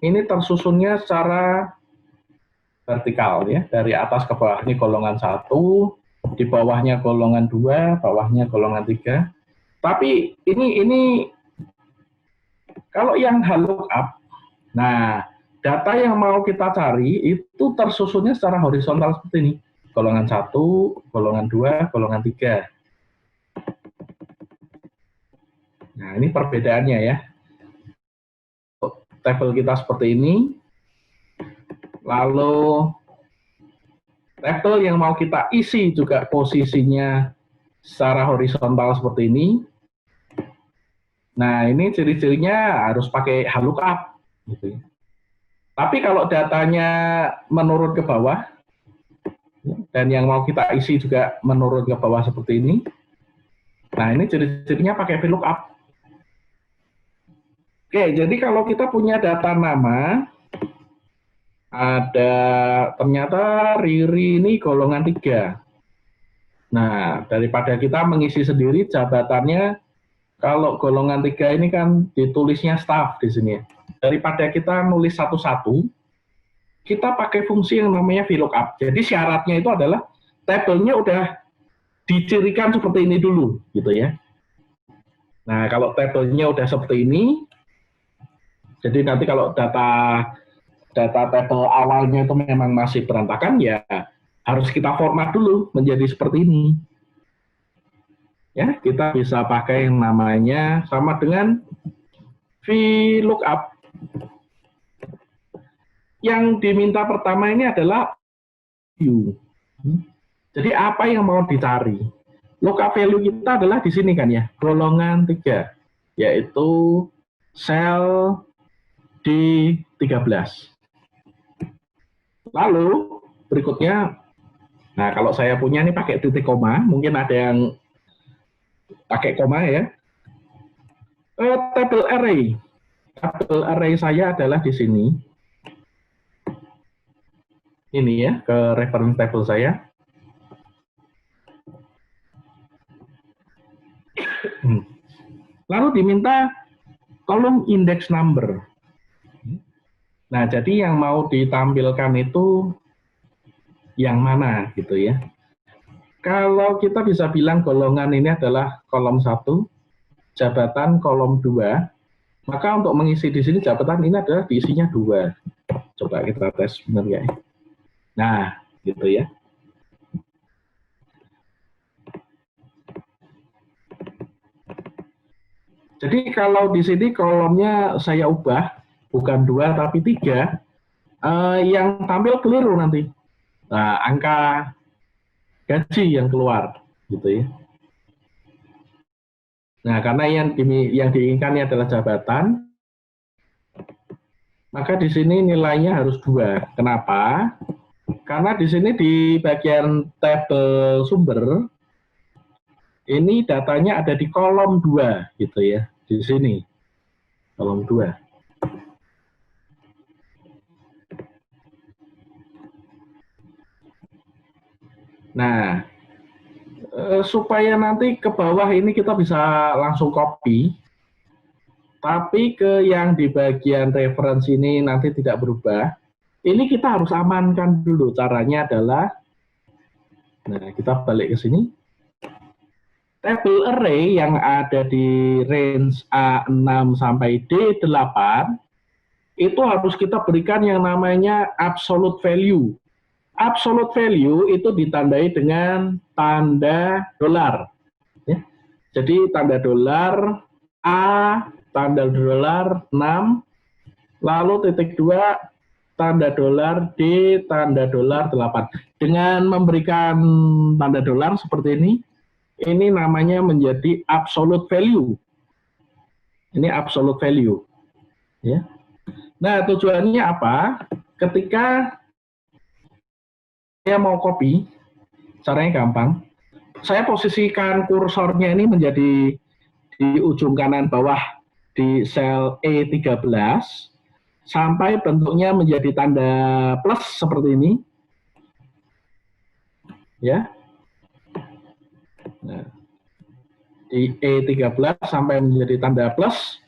ini tersusunnya secara vertikal ya, dari atas ke bawah. Ini golongan 1, di bawahnya golongan 2, bawahnya golongan 3. Tapi ini kalau yang HLOOKUP, nah data yang mau kita cari itu tersusunnya secara horizontal seperti ini. Golongan 1, golongan 2, golongan 3. Nah, ini perbedaannya ya. Tabel kita seperti ini. Lalu tabel yang mau kita isi juga posisinya secara horizontal seperti ini. Nah, ini ciri-cirinya harus pakai HLOOKUP gitu ya. Tapi kalau datanya menurun ke bawah, dan yang mau kita isi juga menurun ke bawah seperti ini, nah ini ciri-cirinya pakai VLOOKUP. Oke, jadi kalau kita punya data nama, ada ternyata Riri ini golongan 3. Nah, daripada kita mengisi sendiri jabatannya, kalau golongan 3 ini kan ditulisnya staff di sini ya. Daripada kita nulis satu-satu, kita pakai fungsi yang namanya VLOOKUP. Jadi syaratnya itu adalah tabelnya udah dicirikan seperti ini dulu, gitu ya. Nah, kalau tabelnya udah seperti ini, jadi nanti kalau data tabel awalnya itu memang masih berantakan, ya harus kita format dulu menjadi seperti ini. Ya, kita bisa pakai yang namanya sama dengan VLOOKUP. Yang diminta pertama ini adalah view. Jadi apa yang mau dicari? Lookup value kita adalah di sini kan ya, golongan 3, yaitu sel D13. Lalu berikutnya, nah kalau saya punya ini pakai titik koma, mungkin ada yang pakai koma ya. Table array. Table array saya adalah di sini. Ini ya, ke reference table saya. Lalu diminta kolom index number. Nah, jadi yang mau ditampilkan itu yang mana gitu ya. Kalau kita bisa bilang golongan ini adalah kolom 1, jabatan kolom 2, maka untuk mengisi di sini jabatan ini adalah diisinya 2. Coba kita tes benar ya. Nah, gitu ya. Jadi kalau di sini kolomnya saya ubah, bukan 2 tapi 3, yang tampil keliru nanti. Nah, angka gaji yang keluar, gitu ya. Nah, karena yang diinginkannya adalah jabatan, maka di sini nilainya harus 2. Kenapa? Karena di sini di bagian tabel sumber, ini datanya ada di kolom 2 gitu ya, di sini kolom 2. Nah, supaya nanti ke bawah ini kita bisa langsung copy, tapi ke yang di bagian reference ini nanti tidak berubah. Ini kita harus amankan dulu. Caranya adalah, nah kita balik ke sini. Table array yang ada di range A6 sampai D8 itu harus kita berikan yang namanya absolute value. Absolute value itu ditandai dengan tanda dolar. Ya. Jadi tanda dolar A, tanda dolar 6, lalu titik 2, tanda dolar D, tanda dolar 8. Dengan memberikan tanda dolar seperti ini namanya menjadi absolute value. Ini absolute value. Ya. Nah, tujuannya apa? Ketika saya mau copy, caranya gampang. Saya posisikan kursornya ini menjadi di ujung kanan bawah di sel E13 sampai bentuknya menjadi tanda plus seperti ini. Ya. Nah, di E13 sampai menjadi tanda plus.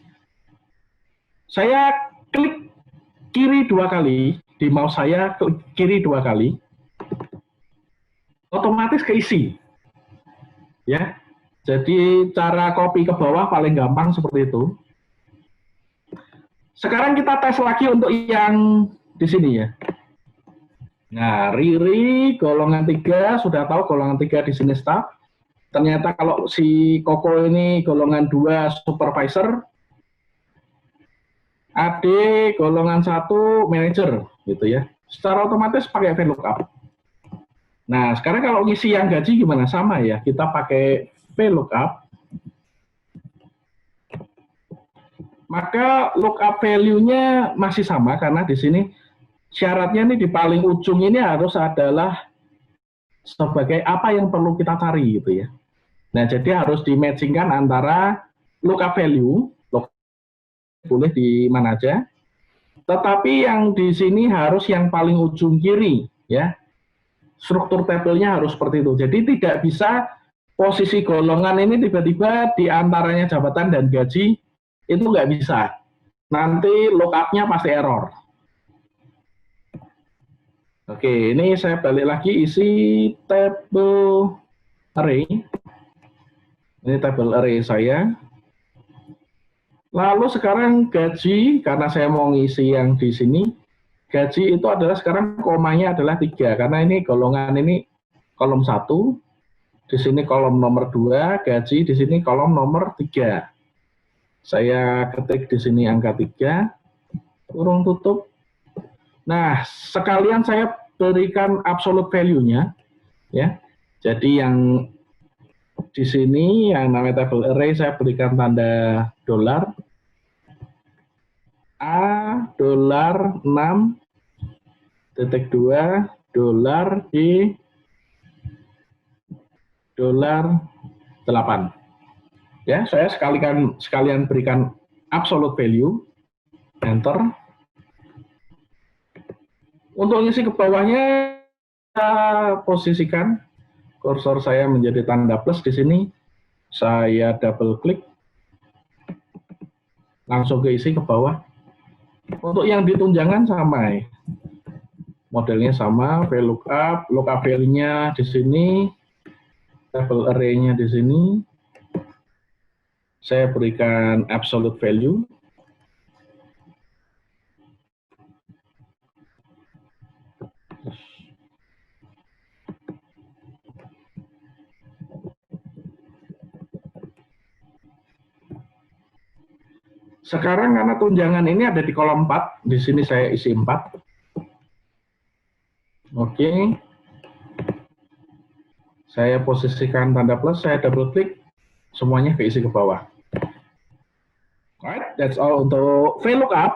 Saya klik kiri 2 kali, di mouse saya klik kiri 2 kali. Otomatis keisi. Ya. Jadi cara copy ke bawah paling gampang seperti itu. Sekarang kita tes lagi untuk yang di sini ya. Nah, Riri golongan 3 sudah tahu golongan 3 di sini staff. Ternyata kalau si Koko ini golongan 2 supervisor, AD golongan 1 manager gitu ya. Secara otomatis pakai VLOOKUP. Nah, sekarang kalau ngisi yang gaji gimana? Sama ya, kita pakai VLOOKUP. Maka lookup value-nya masih sama karena di sini syaratnya nih di paling ujung ini harus adalah sebagai apa yang perlu kita cari gitu ya. Nah, jadi harus di-matchingkan antara lookup value, boleh di mana aja, tetapi yang di sini harus yang paling ujung kiri ya. Struktur tabelnya harus seperti itu. Jadi tidak bisa posisi golongan ini tiba-tiba di antaranya jabatan dan gaji, itu nggak bisa. Nanti lookup-nya pasti error. Oke, ini saya balik lagi isi table array. Ini table array saya. Lalu sekarang gaji, karena saya mau ngisi yang di sini, gaji itu adalah sekarang komanya adalah 3, karena ini golongan ini kolom 1, di sini kolom nomor 2, gaji di sini kolom nomor 3. Saya ketik di sini angka 3, kurung tutup. Nah, sekalian saya berikan absolute value-nya, ya. Jadi yang di sini yang namanya table array saya berikan tanda dolar. A dolar 6.2 dolar di dolar 8. Ya, saya sekalian berikan absolute value, enter. Untuk ngisi ke bawahnya, saya posisikan kursor saya menjadi tanda plus di sini. Saya double klik, langsung keisi ke bawah. Untuk yang ditunjangan sama, modelnya sama, VLOOKUP, lookup value-nya di sini, table array-nya di sini. Saya berikan absolute value. Sekarang karena tunjangan ini ada di kolom 4, di sini saya isi 4. Oke. Saya posisikan tanda plus, saya double klik, semuanya keisi ke bawah. Alright, that's all untuk VLOOKUP.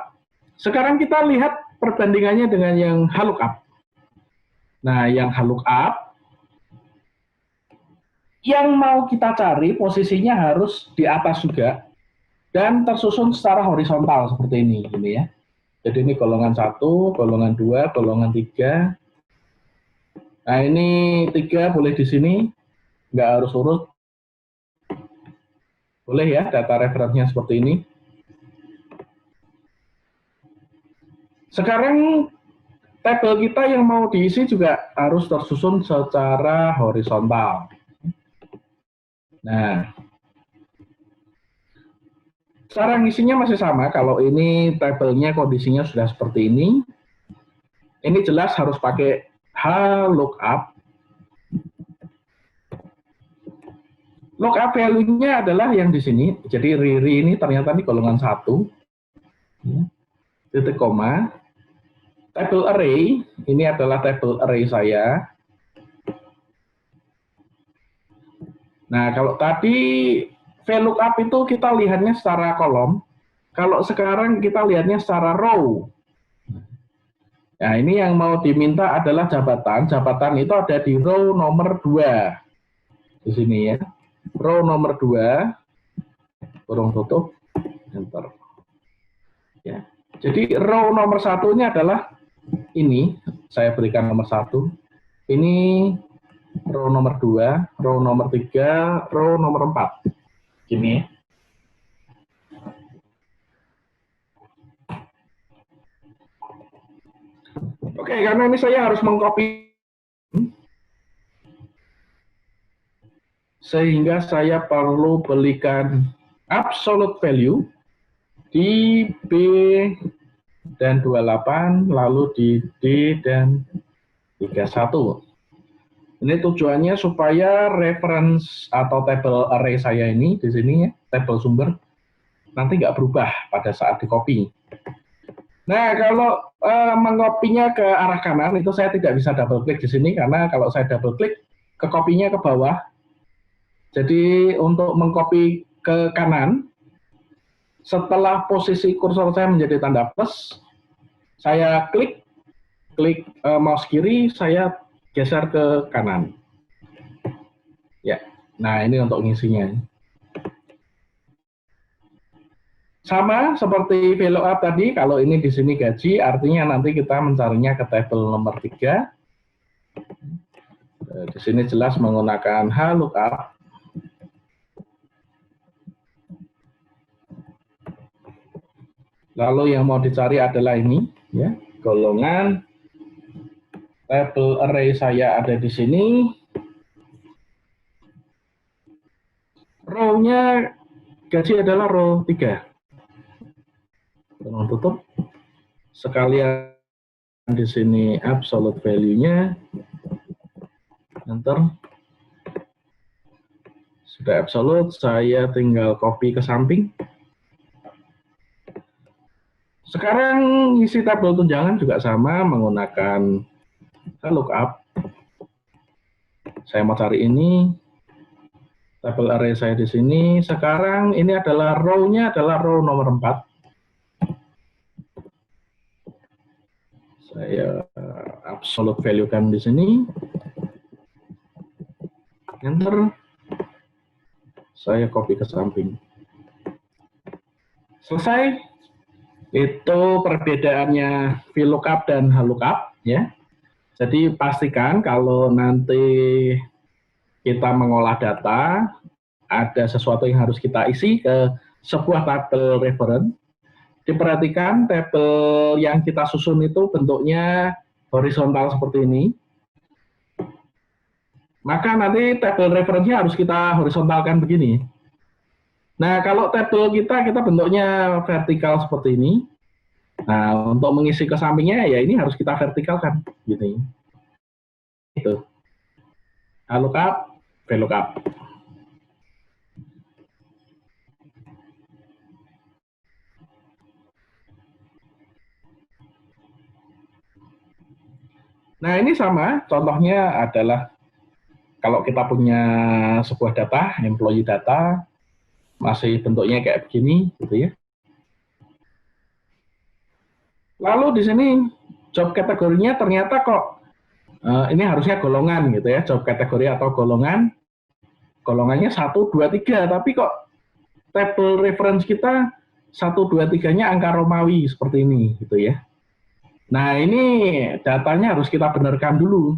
Sekarang kita lihat perbandingannya dengan yang HLOOKUP. Nah, yang HLOOKUP, yang mau kita cari posisinya harus di atas juga, dan tersusun secara horizontal seperti ini ya. Jadi ini golongan 1, golongan 2, golongan 3. Nah, ini 3 boleh di sini, nggak harus urut. Boleh ya, data referensinya seperti ini. Sekarang tabel kita yang mau diisi juga harus tersusun secara horizontal. Nah, cara ngisinya masih sama. Kalau ini tabelnya kondisinya sudah seperti ini jelas harus pakai HLOOKUP. Lookup value-nya adalah yang di sini. Jadi RIRI ini ternyata ini golongan 1. Titik koma. Table array, ini adalah table array saya. Nah, kalau tadi VLOOKUP itu kita lihatnya secara kolom. Kalau sekarang kita lihatnya secara row. Nah, ini yang mau diminta adalah jabatan. Jabatan itu ada di row nomor 2. Di sini ya. Row nomor 2. Kurung tutup. Enter. Ya. Jadi row nomor 1-nya adalah ini. Saya berikan nomor 1. Ini row nomor 2, row nomor 3, row nomor 4. Gini. Oke, karena ini saya harus mengcopy, sehingga saya perlu belikan absolute value di B dan 28, lalu di D dan 31. Ini tujuannya supaya reference atau table array saya ini di sini ya, table sumber nanti nggak berubah pada saat di copy. Nah, kalau mengkopinya ke arah kanan itu saya tidak bisa double klik di sini karena kalau saya double klik ke copy-nya ke bawah. Jadi untuk mengcopy ke kanan, setelah posisi kursor saya menjadi tanda plus, saya klik mouse kiri, saya geser ke kanan. Ya, nah ini untuk ngisinya. Sama seperti VLOOKUP tadi, kalau ini di sini gaji, artinya nanti kita mencarinya ke tabel nomor 3. Di sini jelas menggunakan HLOOKUP. Lalu yang mau dicari adalah ini, ya, golongan table array saya ada di sini. Row-nya gaji adalah row 3. Tutup. Sekalian di sini absolute value-nya. Enter. Sudah absolute, saya tinggal copy ke samping. Sekarang isi tabel tunjangan juga sama menggunakan lookup. Saya mau cari ini. Tabel array saya di sini. Sekarang ini adalah row-nya adalah row nomor 4. Saya absolute value kan di sini. Enter. Saya copy ke samping. Selesai. Itu perbedaannya VLOOKUP dan HLOOKUP ya. Jadi pastikan kalau nanti kita mengolah data, ada sesuatu yang harus kita isi ke sebuah tabel reference. Diperhatikan tabel yang kita susun itu bentuknya horizontal seperti ini. Maka nanti tabel referensinya harus kita horizontalkan begini. Nah, kalau tabel kita bentuknya vertikal seperti ini. Nah, untuk mengisi ke sampingnya ya ini harus kita vertikalkan gitu. Itu. HLOOKUP, VLOOKUP. Nah, ini sama, contohnya adalah kalau kita punya sebuah data, employee data, masih bentuknya kayak begini, gitu ya. Lalu di sini job kategorinya ternyata kok ini harusnya golongan gitu ya, job kategori atau golongan. Golongannya 1, 2, 3, tapi kok tabel reference kita 1, 2, 3-nya angka Romawi seperti ini gitu ya. Nah, ini datanya harus kita benarkan dulu.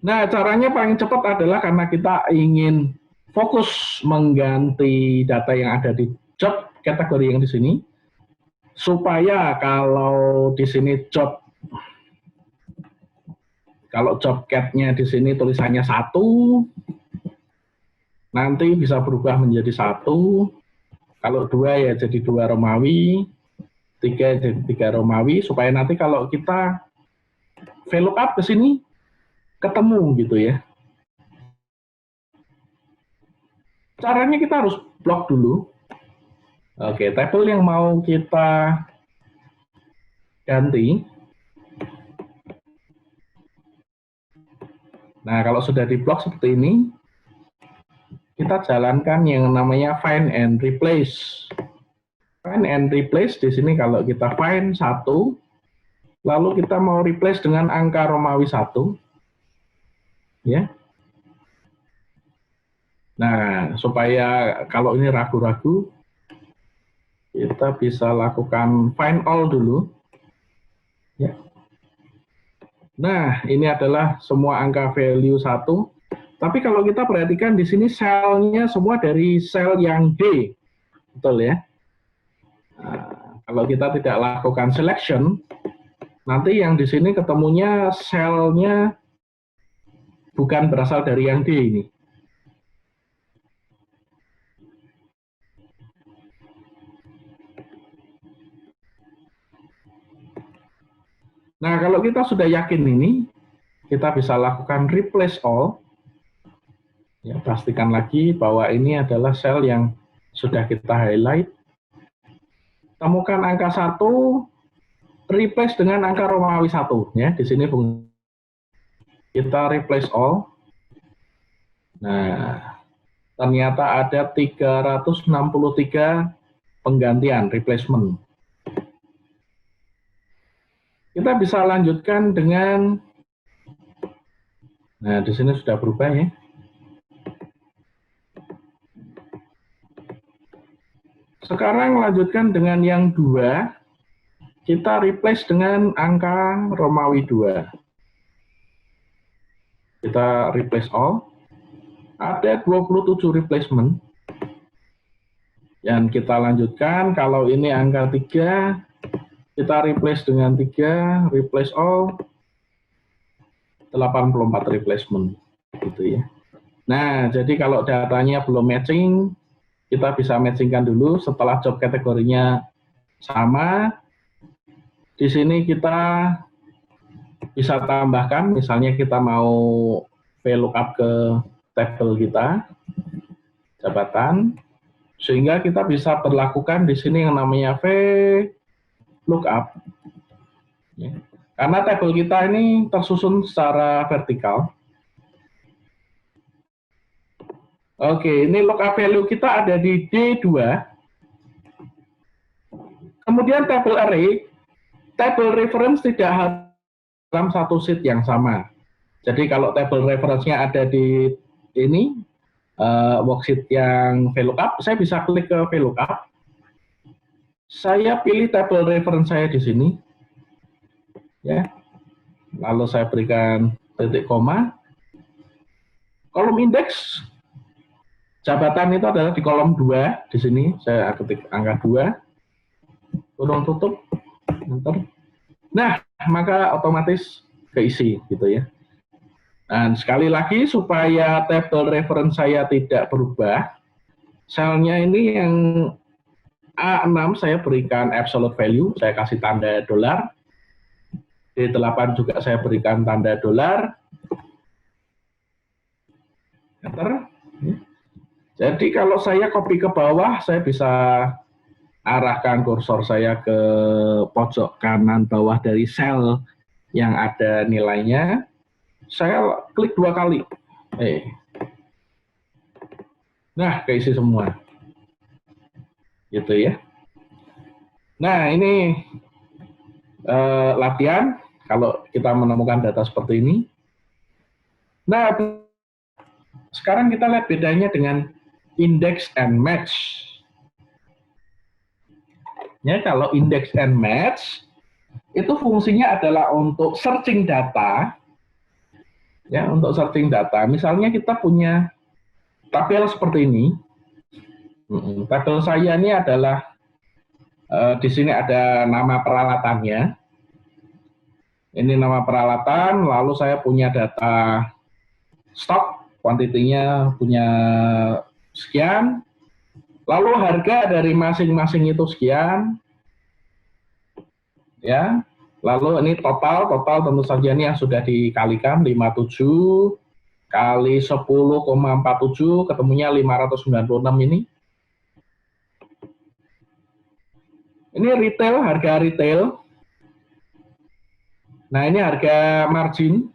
Nah, caranya paling cepat adalah karena kita ingin fokus mengganti data yang ada di job kategori yang di sini, supaya kalau di sini kalau job cat-nya di sini tulisannya 1, nanti bisa berubah menjadi 1, kalau 2 ya jadi 2 Romawi, 3 jadi 3 Romawi, supaya nanti kalau kita VLOOKUP ke sini, ketemu gitu ya. Caranya kita harus blok dulu. Oke, tabel yang mau kita ganti. Nah, kalau sudah diblok seperti ini, kita jalankan yang namanya find and replace. Find and replace di sini kalau kita find 1, lalu kita mau replace dengan angka Romawi 1. Ya. Nah, supaya kalau ini ragu-ragu, kita bisa lakukan find all dulu. Ya. Nah, ini adalah semua angka value 1. Tapi kalau kita perhatikan di sini selnya semua dari sel yang D. Betul ya? Nah, kalau kita tidak lakukan selection, nanti yang di sini ketemunya selnya bukan berasal dari yang D ini. Nah, kalau kita sudah yakin ini, kita bisa lakukan replace all. Ya, pastikan lagi bahwa ini adalah sel yang sudah kita highlight. Temukan angka 1, replace dengan angka Romawi 1. Ya, di sini kita replace all. Nah, ternyata ada 363 penggantian, replacement. Kita bisa lanjutkan dengan, nah di sini sudah berubah ya. Sekarang lanjutkan dengan yang 2, kita replace dengan angka Romawi 2. Kita replace all, ada 27 replacement. Dan kita lanjutkan, kalau ini angka 3, kita replace dengan 3, replace all, 84 replacement. Gitu ya. Nah, jadi kalau datanya belum matching, kita bisa matchingkan dulu setelah job kategorinya sama. Di sini kita bisa tambahkan, misalnya kita mau VLOOKUP ke tabel kita, jabatan, sehingga kita bisa berlakukan di sini yang namanya VLOOKUP. Ya. Karena tabel kita ini tersusun secara vertikal. Oke, ini lookup value kita ada di D2. Kemudian table array, table reference tidak harus dalam satu sheet yang sama. Jadi kalau table reference-nya ada di ini, worksheet yang VLOOKUP, saya bisa klik ke VLOOKUP. Saya pilih table reference saya di sini. Ya. Lalu saya berikan titik koma. Kolom indeks jabatan itu adalah di kolom 2 di sini. Saya ketik angka 2. Kurung tutup. Enter. Nah, maka otomatis keisi gitu ya. Dan sekali lagi supaya table reference saya tidak berubah, selnya ini yang A6 saya berikan absolute value, saya kasih tanda dolar. D8 juga saya berikan tanda dolar. Enter. Jadi kalau saya copy ke bawah, saya bisa arahkan kursor saya ke pojok kanan bawah dari sel yang ada nilainya. Saya klik 2 kali. Nah, keisi semua. Gitu ya. Nah, ini latihan kalau kita menemukan data seperti ini. Nah, sekarang kita lihat bedanya dengan index and match. Ya, kalau index and match itu fungsinya adalah untuk searching data. Ya, untuk searching data. Misalnya kita punya tabel seperti ini. Tabel saya ini adalah di sini ada nama peralatannya. Ini nama peralatan, lalu saya punya data stok, kuantitinya punya sekian, lalu harga dari masing-masing itu sekian, ya. Lalu ini total tentu saja ini yang sudah dikalikan 57 kali 10,47 ketemunya 596 ini. Ini retail, harga retail. Nah, ini harga margin.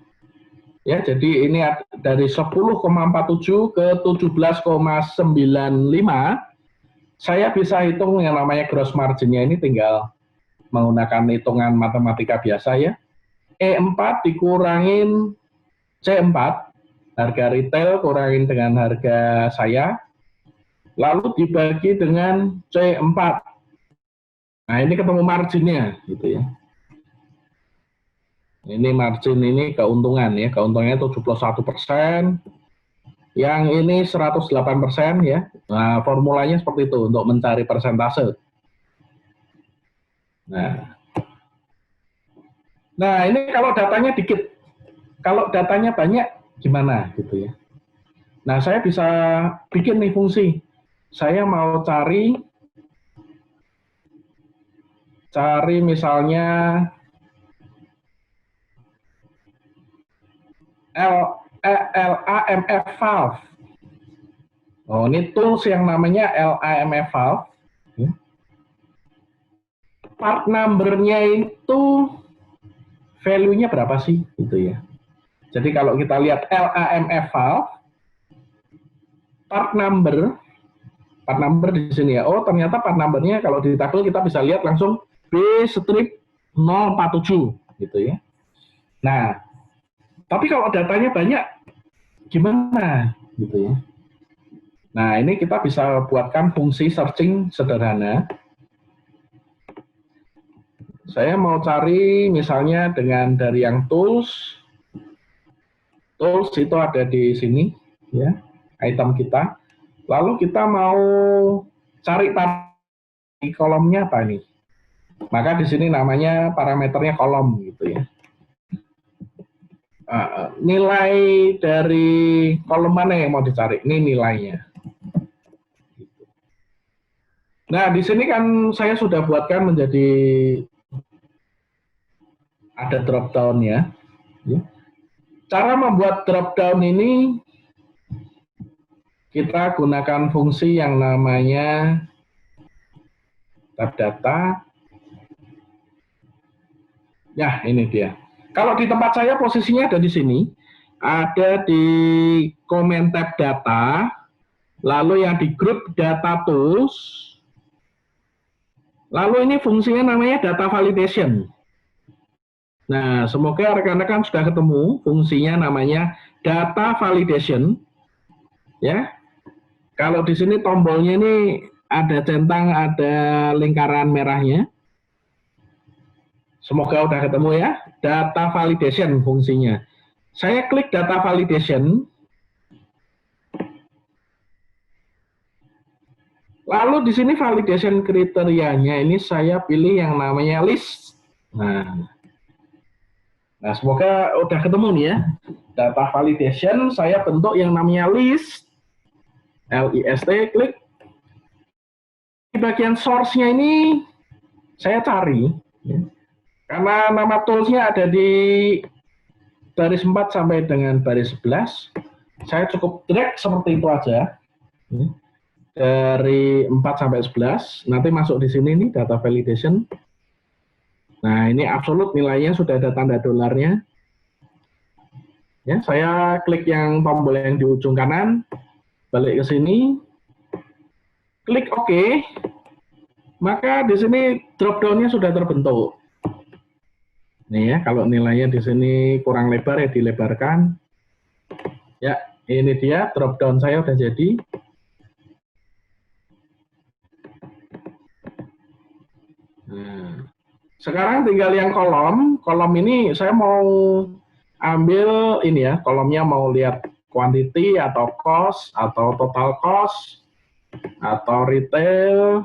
Ya, jadi ini dari 10,47 ke 17,95. Saya bisa hitung yang namanya gross margin-nya ini tinggal menggunakan hitungan matematika biasa ya. E4 dikurangin C4, harga retail kurangin dengan harga saya, lalu dibagi dengan C4. Nah, ini ketemu marginnya gitu ya. Ini margin ini keuntungan ya, keuntungannya 71%, yang ini 108% ya. Nah, formulanya seperti itu untuk mencari persentase. Nah, ini kalau datanya dikit, kalau datanya banyak gimana gitu ya. Nah, saya bisa bikin nih fungsi. Saya mau cari misalnya LAMF valve. Oh, ini tools yang namanya LAMF valve. Part number-nya itu value-nya berapa sih gitu ya. Jadi kalau kita lihat LAMF valve, part number di sini ya. Oh, ternyata part number-nya kalau di tabel kita bisa lihat langsung B strip 047 gitu ya. Nah, tapi kalau datanya banyak gimana gitu ya. Nah, ini kita bisa buatkan fungsi searching sederhana. Saya mau cari misalnya dengan dari yang tools itu ada di sini ya, item kita. Lalu kita mau cari di kolomnya apa nih? Maka di sini namanya parameternya kolom gitu ya. Nilai dari kolom mana yang mau dicari? Ini nilainya. Nah, di sini kan saya sudah buatkan menjadi ada drop down ya. Cara membuat drop down ini kita gunakan fungsi yang namanya tab data. Ya, ini dia. Kalau di tempat saya posisinya ada di sini, ada di comment tab data, lalu yang di grup data tools, lalu ini fungsinya namanya data validation. Nah, semoga rekan-rekan sudah ketemu fungsinya namanya data validation. Ya, kalau di sini tombolnya ini ada centang, ada lingkaran merahnya. Semoga udah ketemu ya, data validation fungsinya. Saya klik data validation. Lalu di sini validation kriterianya ini saya pilih yang namanya list. Nah, semoga udah ketemu nih ya. Data validation saya bentuk yang namanya list. LIST, klik. Di bagian source-nya ini saya cari. Ya. Karena nama tools-nya ada di baris 4 sampai dengan baris 11, saya cukup drag seperti itu aja. Dari 4 sampai 11, nanti masuk di sini nih, data validation. Nah, ini absolute nilainya sudah ada tanda dolarnya. Ya, saya klik yang tombol yang di ujung kanan, balik ke sini, klik OK, maka di sini drop down-nya sudah terbentuk. Nih ya, kalau nilainya di sini kurang lebar ya dilebarkan. Ya, ini dia drop down saya udah jadi. Nah, sekarang tinggal yang kolom. Kolom ini saya mau ambil ini ya, kolomnya mau lihat quantity atau cost atau total cost atau retail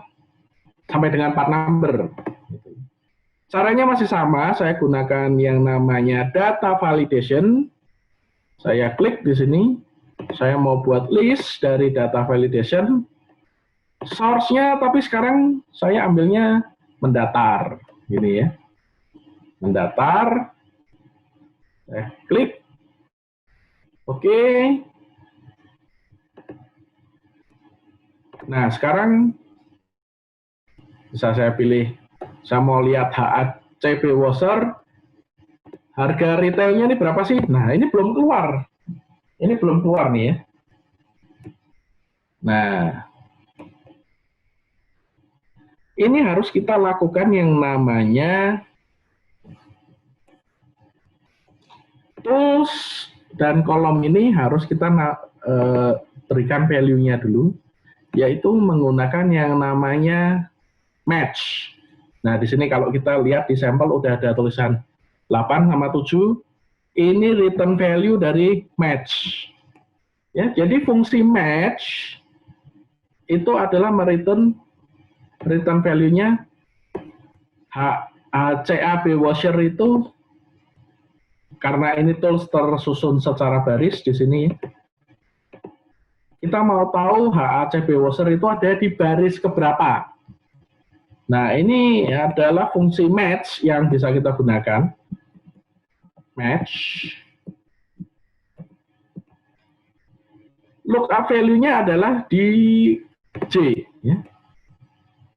sampai dengan part number. Caranya masih sama, saya gunakan yang namanya data validation. Saya klik di sini, saya mau buat list dari data validation. Source-nya tapi sekarang saya ambilnya mendatar, gini ya. Mendatar. Saya klik. Oke. Nah, sekarang bisa saya pilih. Saya mau lihat HACP washer, harga retailnya ini berapa sih? Nah, ini belum keluar. Ini belum keluar nih ya. Nah, ini harus kita lakukan yang namanya tools dan kolom ini harus kita berikan value-nya dulu, yaitu menggunakan yang namanya match. Nah, di sini kalau kita lihat di sampel udah ada tulisan 8 sama 7. Ini return value dari match. Ya, jadi fungsi match itu adalah return value-nya HACAB washer itu, karena ini tools tersusun secara baris di sini. Kita mau tahu HACB washer itu ada di baris keberapa. Nah, ini adalah fungsi match yang bisa kita gunakan. Match. Lookup value-nya adalah di J. Ya.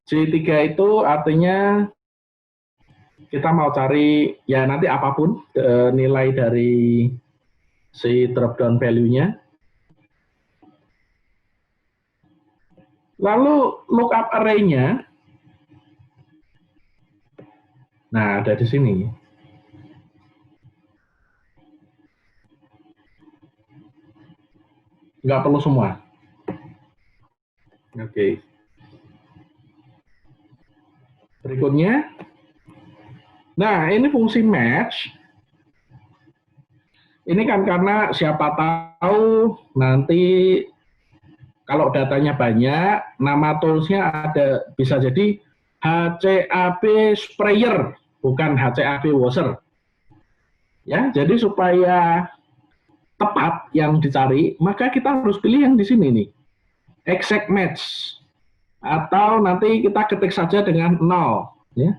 J3 itu artinya kita mau cari, ya nanti apapun nilai dari si drop down value-nya. Lalu lookup array-nya, nah ada di sini. Nggak perlu semua. Oke. Berikutnya. Nah, ini fungsi match. Ini kan karena siapa tahu nanti kalau datanya banyak, nama toolsnya ada, bisa jadi HCAB sprayer, bukan HCAB washer. Ya, jadi supaya tepat yang dicari, maka kita harus pilih yang di sini nih, exact match, atau nanti kita ketik saja dengan 0. Ya.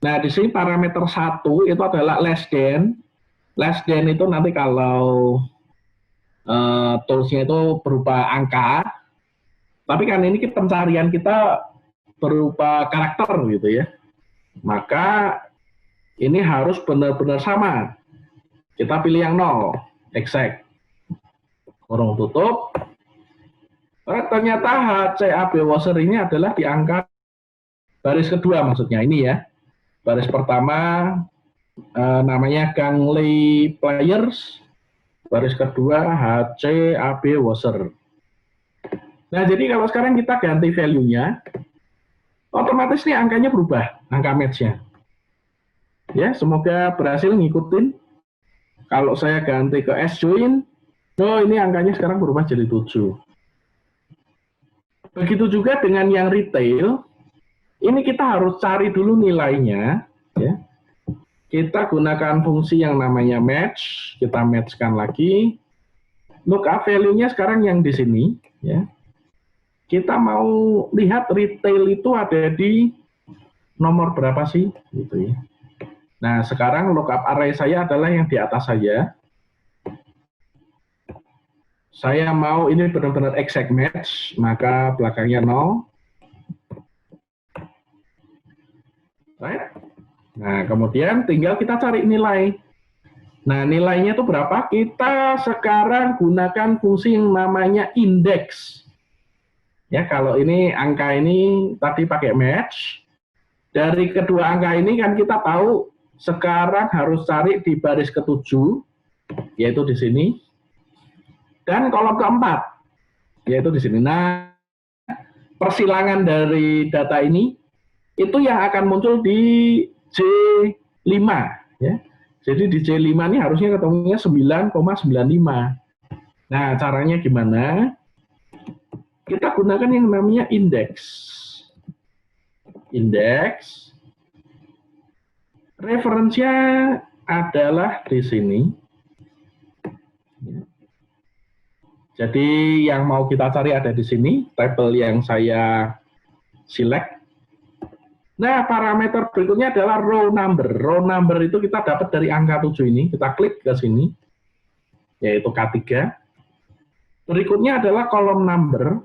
Nah, di sini parameter 1 itu adalah less than. Less than itu nanti kalau toolsnya itu berupa angka, tapi kan ini pencarian kita berupa karakter gitu ya. Maka ini harus benar-benar sama. Kita pilih yang 0, exact. Kurung tutup. Ternyata HCAB washer ini adalah di angka baris kedua, maksudnya ini ya. Baris pertama namanya Gangley Pliers, baris kedua HCAB washer. Nah, jadi kalau sekarang kita ganti value-nya, otomatis nih angkanya berubah, angka match-nya. Ya, semoga berhasil ngikutin. Kalau saya ganti ke S-join, oh ini angkanya sekarang berubah jadi 7. Begitu juga dengan yang retail, ini kita harus cari dulu nilainya. Ya. Kita gunakan fungsi yang namanya match, kita matchkan lagi. Lookup value-nya sekarang yang di sini. Ya. Kita mau lihat retail itu ada di nomor berapa sih? Gitu ya. Nah, sekarang lookup array saya adalah yang di atas saja. Saya mau ini benar-benar exact match, maka belakangnya 0. Right? Nah, kemudian tinggal kita cari nilai. Nah, nilainya itu berapa? Kita sekarang gunakan fungsi yang namanya index. Ya, kalau ini angka ini tadi pakai match. Dari kedua angka ini kan kita tahu sekarang harus cari di baris ke-7, yaitu di sini. Dan kolom keempat, yaitu di sini. Nah, persilangan dari data ini, itu yang akan muncul di J5. Ya. Jadi di J5 ini harusnya ketemunya 9,95. Nah, caranya gimana? Kita gunakan yang namanya indeks. Indeks. Referensinya adalah di sini. Jadi yang mau kita cari ada di sini, tabel yang saya select. Nah, parameter berikutnya adalah row number. Row number itu kita dapat dari angka 7 ini. Kita klik ke sini, yaitu K3. Berikutnya adalah column number.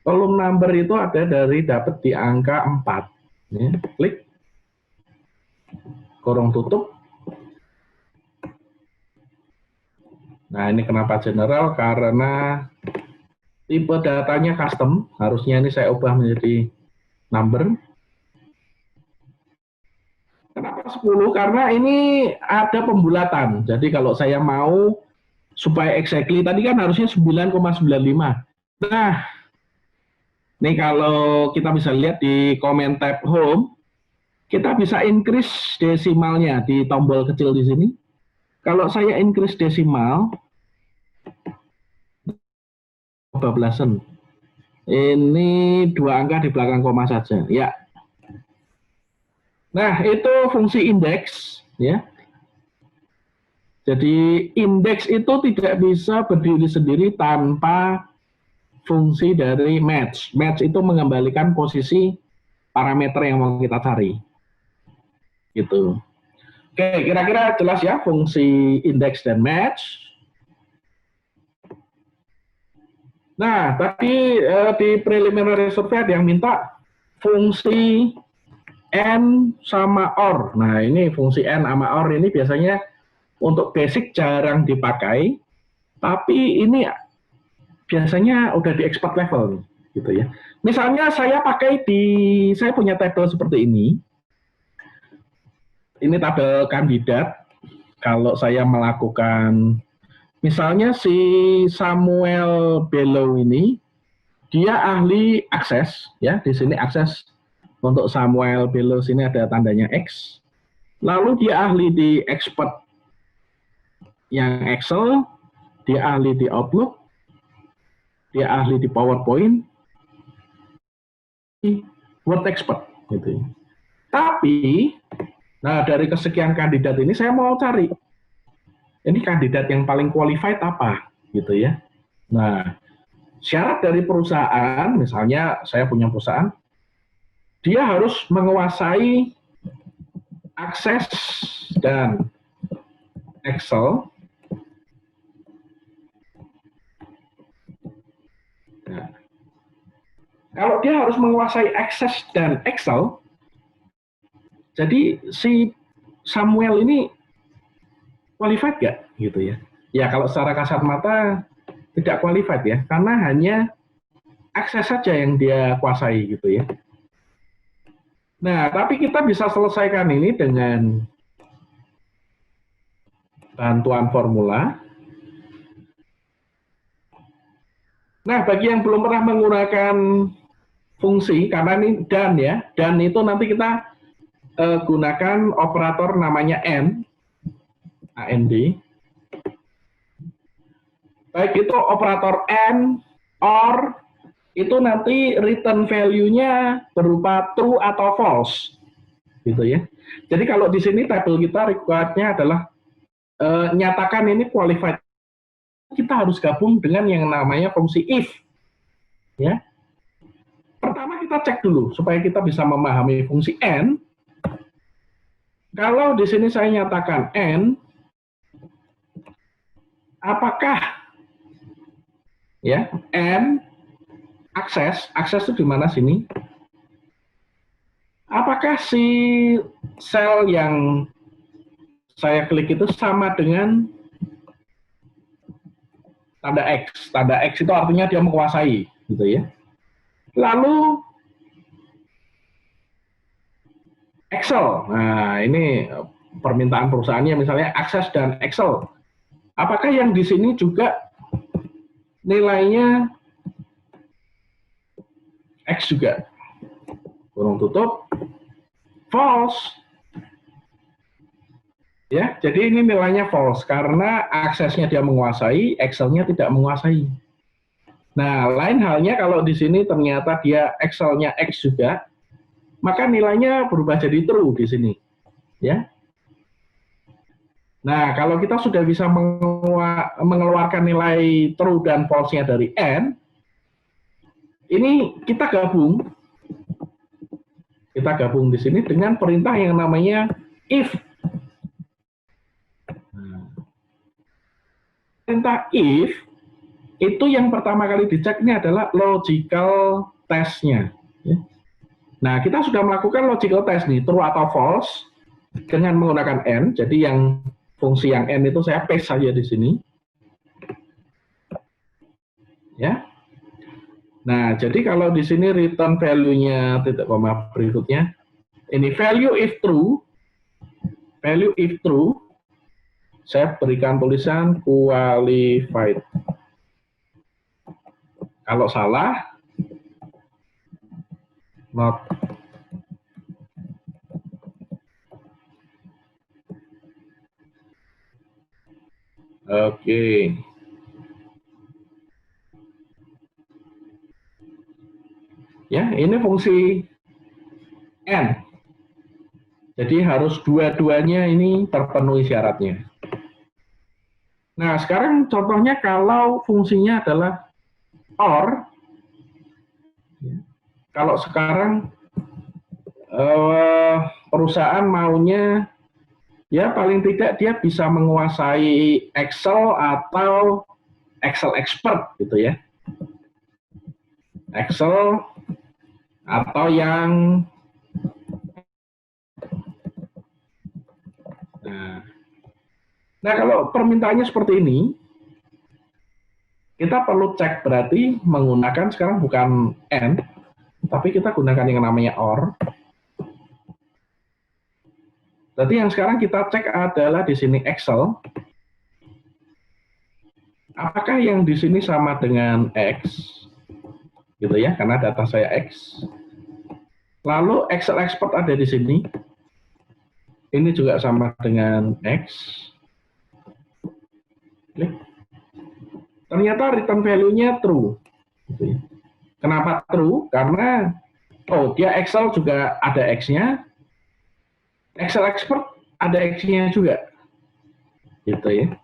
Column number itu ada dari dapat di angka 4. Ya, klik. Kurung tutup. Nah, ini kenapa general? Karena tipe datanya custom. Harusnya ini saya ubah menjadi number. Kenapa 10? Karena ini ada pembulatan. Jadi kalau saya mau supaya exactly, tadi kan harusnya 9,95. Nah, ini kalau kita bisa lihat di comment tab home, kita bisa increase desimalnya di tombol kecil di sini. Kalau saya increase desimal, 12-an. Ini 2 angka di belakang koma saja. Ya. Nah, itu fungsi indeks. Ya. Jadi, indeks itu tidak bisa berdiri sendiri tanpa fungsi dari match. Match itu mengembalikan posisi parameter yang mau kita cari. Gitu. Oke, kira-kira jelas ya fungsi indeks dan match. Nah, tadi di preliminary survey ada yang minta fungsi N sama OR. Nah, ini fungsi N sama OR ini biasanya untuk basic jarang dipakai, tapi ini biasanya udah di expert level gitu ya. Misalnya saya pakai saya punya tabel seperti ini. Ini tabel kandidat. Kalau saya melakukan, misalnya si Samuel Bellow ini, dia ahli akses, ya di sini akses untuk Samuel Bellow sini ada tandanya X. Lalu dia ahli di expert yang Excel, dia ahli di Outlook, dia ahli di PowerPoint, Word expert, gitu. Tapi nah, dari kesekian kandidat ini saya mau cari ini kandidat yang paling qualified apa, gitu ya. Nah, syarat dari perusahaan, misalnya saya punya perusahaan, dia harus menguasai akses dan Excel. Nah, kalau dia harus menguasai akses dan Excel, jadi si Samuel ini qualified nggak gitu ya? Ya kalau secara kasat mata tidak qualified ya, karena hanya akses saja yang dia kuasai gitu ya. Nah, tapi kita bisa selesaikan ini dengan bantuan formula. Nah, bagi yang belum pernah menggunakan fungsi, karena ini dan ya, dan itu nanti kita gunakan operator namanya AND. Baik itu operator AND, OR, itu nanti return value-nya berupa true atau false, gitu ya. Jadi kalau di sini tabel kita required-nya adalah nyatakan ini qualified, kita harus gabung dengan yang namanya fungsi if, ya. Pertama kita cek dulu supaya kita bisa memahami fungsi AND. Kalau di sini saya nyatakan AND, apakah ya AND akses itu di mana sini? Apakah si sel yang saya klik itu sama dengan tanda X? Tanda X itu artinya dia menguasai, gitu ya. Lalu Excel. Nah, ini permintaan perusahaannya misalnya akses dan Excel. Apakah yang di sini juga nilainya X juga? Kurung tutup. False. Ya, jadi ini nilainya false karena aksesnya dia menguasai, Excel-nya tidak menguasai. Nah, lain halnya kalau di sini ternyata dia Excel-nya X juga, maka nilainya berubah jadi true di sini, ya. Nah, kalau kita sudah bisa mengeluarkan nilai true dan false-nya dari AND, ini kita gabung di sini dengan perintah yang namanya if. Perintah if itu yang pertama kali dicek ini adalah logical test-nya. Nah, kita sudah melakukan logical test nih, true atau false, dengan menggunakan AND. Jadi yang fungsi yang AND itu saya paste saja di sini. Ya. Nah, jadi kalau di sini return value-nya titik koma berikutnya, ini value if true, saya berikan tulisan qualified. Kalau salah, not. Oke. Ya, ini fungsi N. Jadi harus dua-duanya ini terpenuhi syaratnya. Nah, sekarang contohnya kalau fungsinya adalah OR. Kalau sekarang perusahaan maunya ya paling tidak dia bisa menguasai Excel atau Excel expert gitu ya. Excel atau yang nah kalau permintaannya seperti ini, kita perlu cek berarti menggunakan sekarang bukan AND, tapi kita gunakan yang namanya OR. Berarti yang sekarang kita cek adalah di sini Excel. Apakah yang di sini sama dengan X? Gitu ya, karena data saya X. Lalu Excel expert ada di sini. Ini juga sama dengan X. Klik. Ternyata return value-nya true. Gitu ya. Kenapa true? Karena dia Excel juga ada X-nya. Excel expert ada X-nya juga. Gitu ya.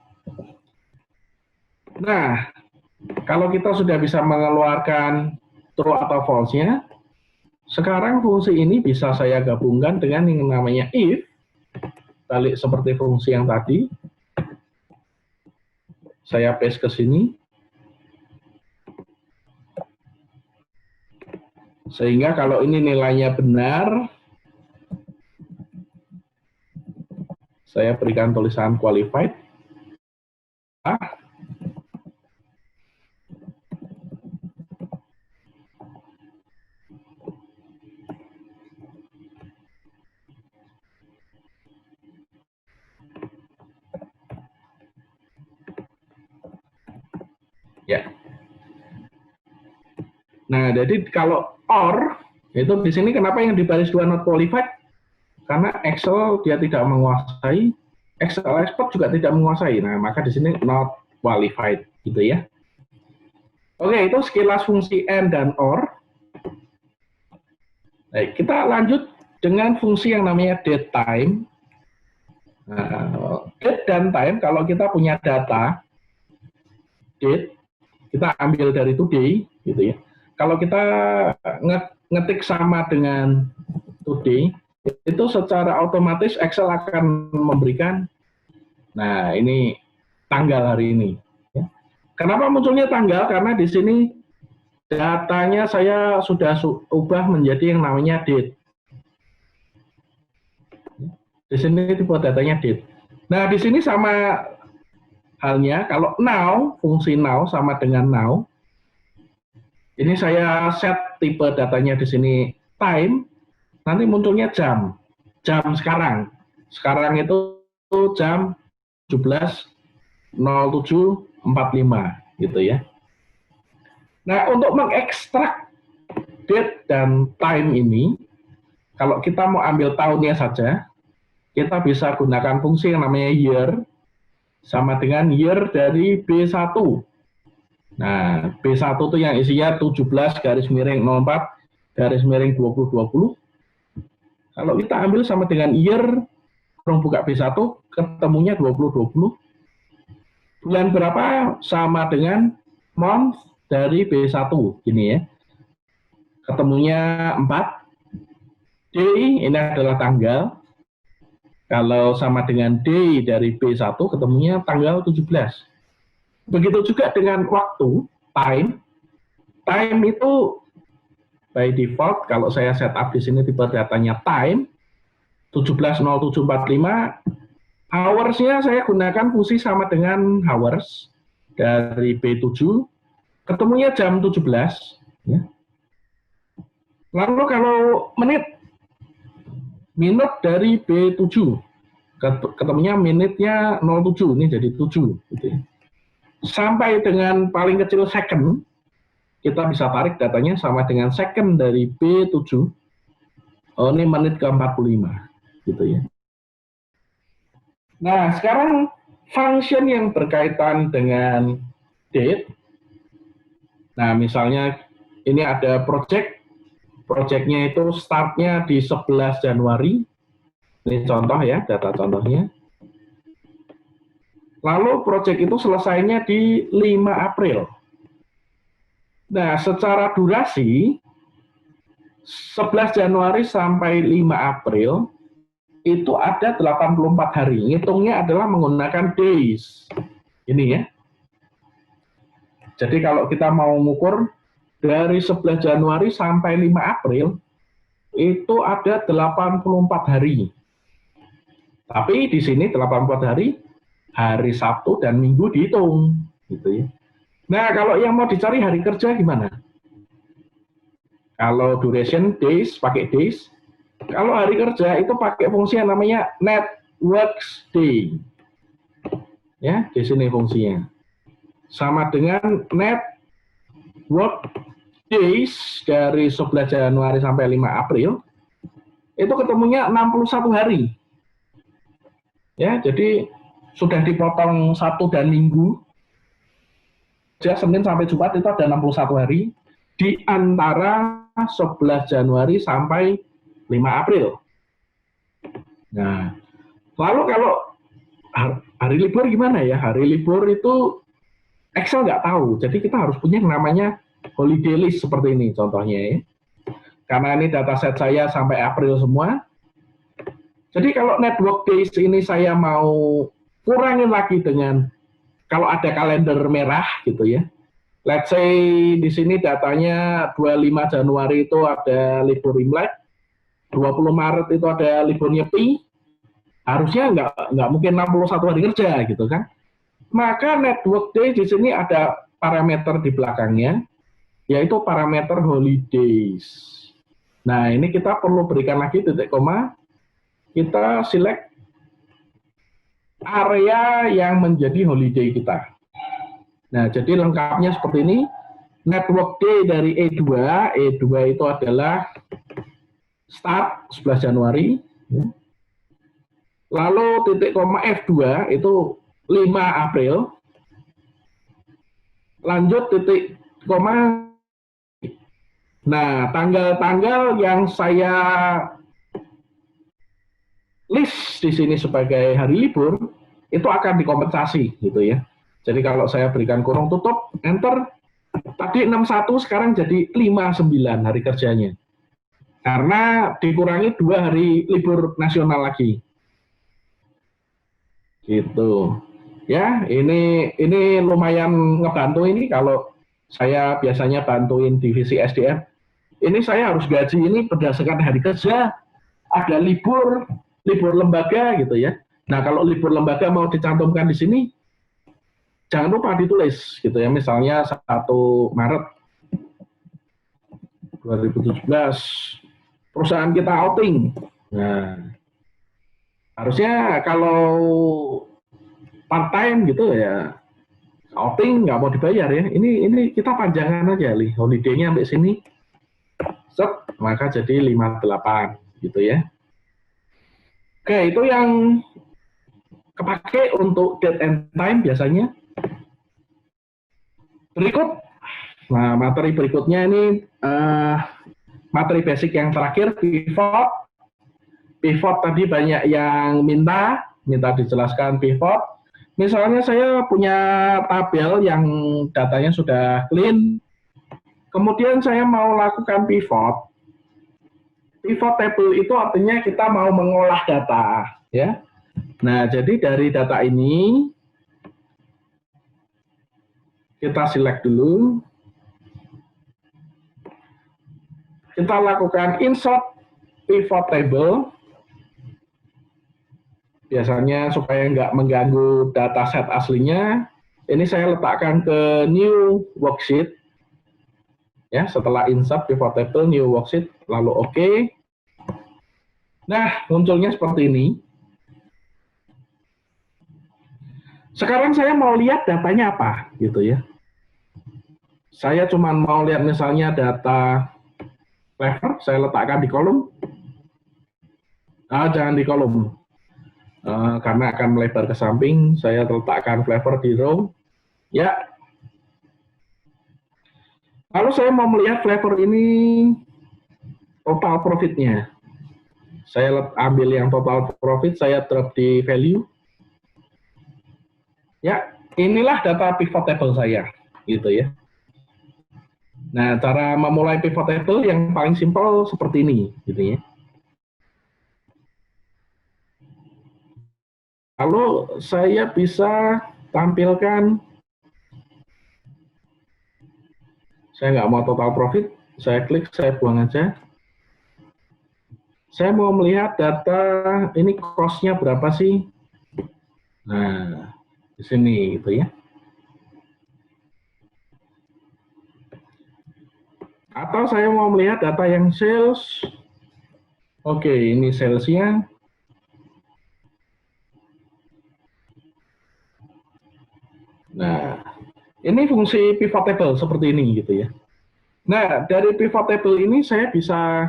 Nah, kalau kita sudah bisa mengeluarkan true atau false-nya, sekarang fungsi ini bisa saya gabungkan dengan yang namanya if, balik seperti fungsi yang tadi. Saya paste ke sini. Sehingga kalau ini nilainya benar, Saya berikan tulisan qualified. Ya. Nah, jadi kalau or itu di sini kenapa yang di baris 2 not qualified? Karena Excel dia tidak menguasai, Excel expert juga tidak menguasai. Nah, maka di sini not qualified gitu ya. Oke, itu sekilas fungsi and dan or. Baik, kita lanjut dengan fungsi yang namanya datetime. Nah, date dan time kalau kita punya data date, kita ambil dari today gitu ya. Kalau kita ngetik sama dengan today, itu secara otomatis Excel akan memberikan, nah ini tanggal hari ini. Ya. Kenapa munculnya tanggal? Karena di sini datanya saya sudah ubah menjadi yang namanya date. Di sini tipe datanya date. Nah di sini sama halnya, kalau now, fungsi now sama dengan now, ini saya set tipe datanya di sini time, nanti munculnya jam sekarang. Sekarang itu jam 17.07.45 gitu ya. Nah untuk mengekstrak date dan time ini, kalau kita mau ambil tahunnya saja, kita bisa gunakan fungsi yang namanya year, sama dengan year dari B1. Nah, B1 itu yang isinya 17/04/2020. Kalau kita ambil sama dengan year, buka B1, ketemunya 2020. Bulan berapa sama dengan month dari B1, gini ya. Ketemunya 4. Day, ini adalah tanggal. Kalau sama dengan day dari B1, ketemunya tanggal 17. Begitu juga dengan waktu, time. Time itu by default, kalau saya setup di sini tipe datanya time, 17.07.45, hours-nya saya gunakan fungsi sama dengan hours dari B7, ketemunya jam 17. Ya. Lalu kalau menit dari B7, ketemunya menitnya 07, ini jadi 7 gitu ya. Sampai dengan paling kecil second, kita bisa tarik datanya sama dengan second dari B7. Oh, ini menit ke-45 gitu ya. Nah, sekarang function yang berkaitan dengan date. Nah, misalnya ini ada project-nya itu startnya di 11 Januari. Ini contoh ya, data contohnya. Lalu project itu selesainya di 5 April. Nah, secara durasi, 11 Januari sampai 5 April, itu ada 84 hari. Ngitungnya adalah menggunakan days. Ini ya. Jadi kalau kita mau mengukur dari 11 Januari sampai 5 April, itu ada 84 hari. Tapi di sini 84 hari Sabtu dan Minggu dihitung, gitu ya. Nah, kalau yang mau dicari hari kerja gimana? Kalau duration days pakai days, kalau hari kerja itu pakai fungsi yang namanya net works day. Ya, di sini fungsinya. Sama dengan net work days dari 11 Januari sampai 5 April, itu ketemunya 61 hari. Ya, jadi sudah dipotong Sabtu dan Minggu, Senin sampai Jumat itu ada 61 hari, di antara 11 Januari sampai 5 April. Nah, lalu kalau hari libur gimana ya? Hari libur itu Excel nggak tahu, jadi kita harus punya yang namanya holiday list seperti ini contohnya ya. Karena ini dataset saya sampai April semua. Jadi kalau network days ini saya mau kurangin lagi dengan kalau ada kalender merah gitu ya. Let's say di sini datanya 25 Januari itu ada libur Imlek, 20 Maret itu ada libur Nyepi, Harusnya nggak mungkin 61 hari kerja gitu kan. Maka network day di sini ada parameter di belakangnya, yaitu parameter holidays. Nah, ini kita perlu berikan lagi titik koma. Kita select area yang menjadi holiday kita. Nah, jadi lengkapnya seperti ini. Network day dari E2 itu adalah start 11 Januari. Lalu titik koma F2 itu 5 April. Lanjut titik koma. Nah, tanggal-tanggal yang saya list di sini sebagai hari libur itu akan dikompensasi gitu ya. Jadi kalau saya berikan kurung tutup, enter, tadi 61 sekarang jadi 59 hari kerjanya. Karena dikurangi 2 hari libur nasional lagi. Gitu. Ya, ini lumayan ngebantu ini kalau saya biasanya bantuin divisi SDM. Ini saya harus gaji ini berdasarkan hari kerja, ada libur lembaga gitu ya. Nah, kalau libur lembaga mau dicantumkan di sini, jangan lupa ditulis gitu ya. Misalnya 1 Maret 2017 perusahaan kita outing. Nah, harusnya kalau part time gitu ya outing nggak mau dibayar ya. Ini kita panjangan aja nih holiday-nya sampai sini. Set, maka jadi 58 gitu ya. Oke, itu yang kepake untuk date and time biasanya. Berikut, nah materi berikutnya ini materi basic yang terakhir, pivot. Pivot tadi banyak yang minta dijelaskan pivot. Misalnya saya punya tabel yang datanya sudah clean, kemudian saya mau lakukan pivot. Pivot table itu artinya kita mau mengolah data, ya. Nah, jadi dari data ini kita select dulu. Kita lakukan insert pivot table. Biasanya supaya nggak mengganggu dataset aslinya, ini saya letakkan ke new worksheet. Ya, setelah insert pivot table, new worksheet, lalu oke. Nah, munculnya seperti ini. Sekarang saya mau lihat datanya apa, gitu ya. Saya cuma mau lihat misalnya data flavor, saya letakkan di kolom. Jangan di kolom, karena akan melebar ke samping. Saya letakkan flavor di row. Ya. Lalu saya mau melihat flavor ini total profitnya. Saya ambil yang total profit, saya drop di value. Ya, inilah data pivot table saya, gitu ya. Nah, cara memulai pivot table yang paling simpel seperti ini, gitu ya. Lalu saya bisa tampilkan, saya nggak mau total profit, saya klik, saya buang aja. Saya mau melihat data ini cost-nya berapa sih? Nah, di sini gitu ya. Atau saya mau melihat data yang sales. Oke, ini sales-nya. Nah, ini fungsi pivot table seperti ini gitu ya. Nah, dari pivot table ini saya bisa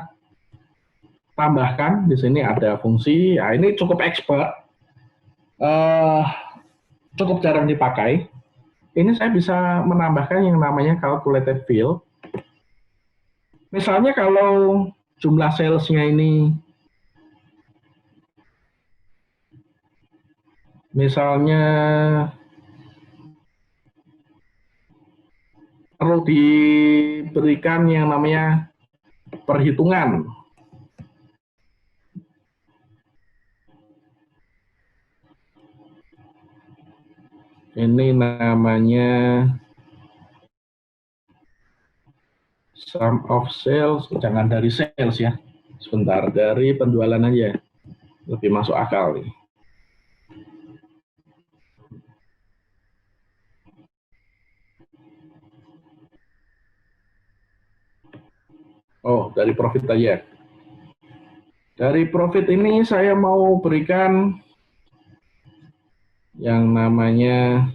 tambahkan di sini ada fungsi. Nah, ini cukup expert, cukup jarang dipakai. Ini saya bisa menambahkan yang namanya calculated field. Misalnya kalau jumlah salesnya ini, misalnya perlu diberikan yang namanya perhitungan. Ini namanya sum of sales, jangan dari sales ya. Sebentar, dari penjualan aja. Lebih masuk akal nih. dari profit aja. Dari profit ini saya mau berikan yang namanya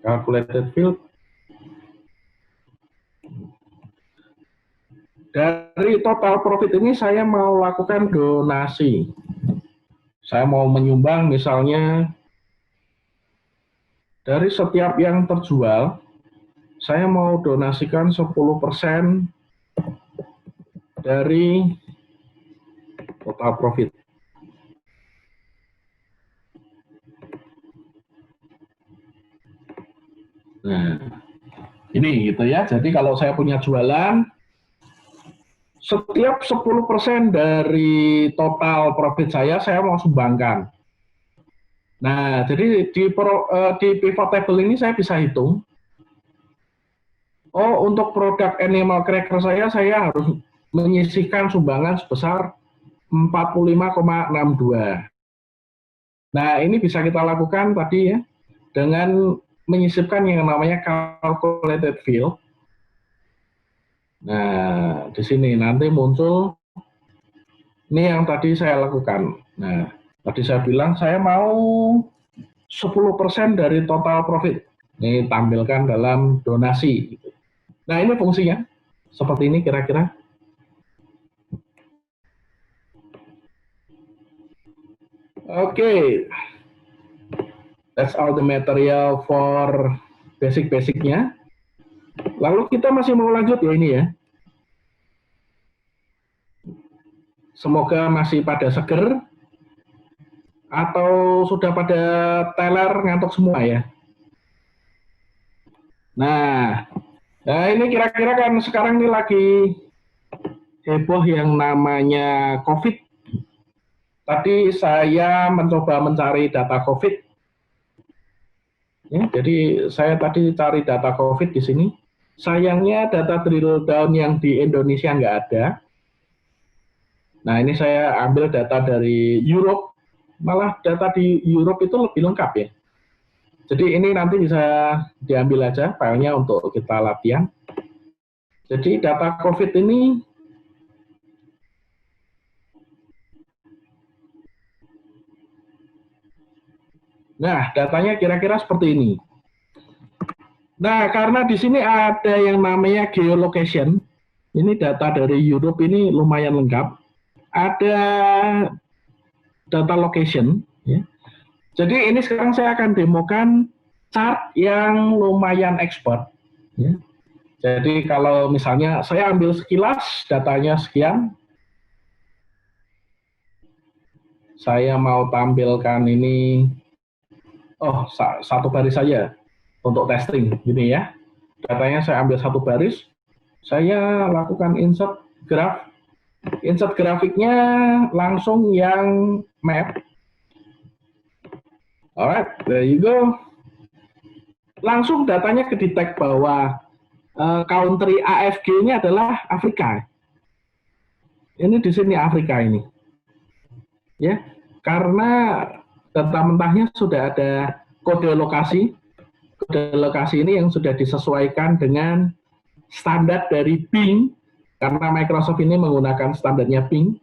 calculated field. Dari total profit ini saya mau lakukan donasi. Saya mau menyumbang misalnya dari setiap yang terjual, saya mau donasikan 10% dari total profit. Nah, ini gitu ya. Jadi kalau saya punya jualan, setiap 10% dari total profit saya mau sumbangkan. Nah, jadi di pivot table ini saya bisa hitung. Oh, untuk produk animal cracker saya harus menyisihkan sumbangan sebesar 45,62. Nah, ini bisa kita lakukan tadi ya, dengan menyisipkan yang namanya calculated field. Nah, di sini nanti muncul, ini yang tadi saya lakukan. Nah, tadi saya bilang saya mau 10% dari total profit. Ini tampilkan dalam donasi. Nah, ini fungsinya. Seperti ini kira-kira. Oke. That's all the material for basic-basicnya. Lalu kita masih mau lanjut ya ini ya. Semoga masih pada seger. Atau sudah pada teler ngantuk semua ya. Nah ini kira-kira kan sekarang ini lagi heboh yang namanya COVID. Tadi saya mencoba mencari data COVID. Ya, jadi saya tadi cari data COVID di sini. Sayangnya data drill down yang di Indonesia nggak ada. Nah ini saya ambil data dari Europe. Malah data di Europe itu lebih lengkap ya. Jadi ini nanti bisa diambil aja filenya untuk kita latihan. Jadi data COVID ini nah, datanya kira-kira seperti ini. Nah, karena di sini ada yang namanya geolocation. Ini data dari Europe ini lumayan lengkap. Ada data location ya. Jadi ini sekarang saya akan demokan chart yang lumayan expert. Ya. Jadi kalau misalnya saya ambil sekilas datanya sekian, saya mau tampilkan ini, oh satu baris saja untuk testing, gini ya. Datanya saya ambil satu baris, saya lakukan insert graph. Insert grafiknya langsung yang map. Alright, there you go. Langsung datanya kedetek bahwa country AFG ini adalah Afrika. Ini di sini Afrika ini. Ya, karena data mentahnya sudah ada kode lokasi. Kode lokasi ini yang sudah disesuaikan dengan standar dari Bing, karena Microsoft ini menggunakan standarnya Bing.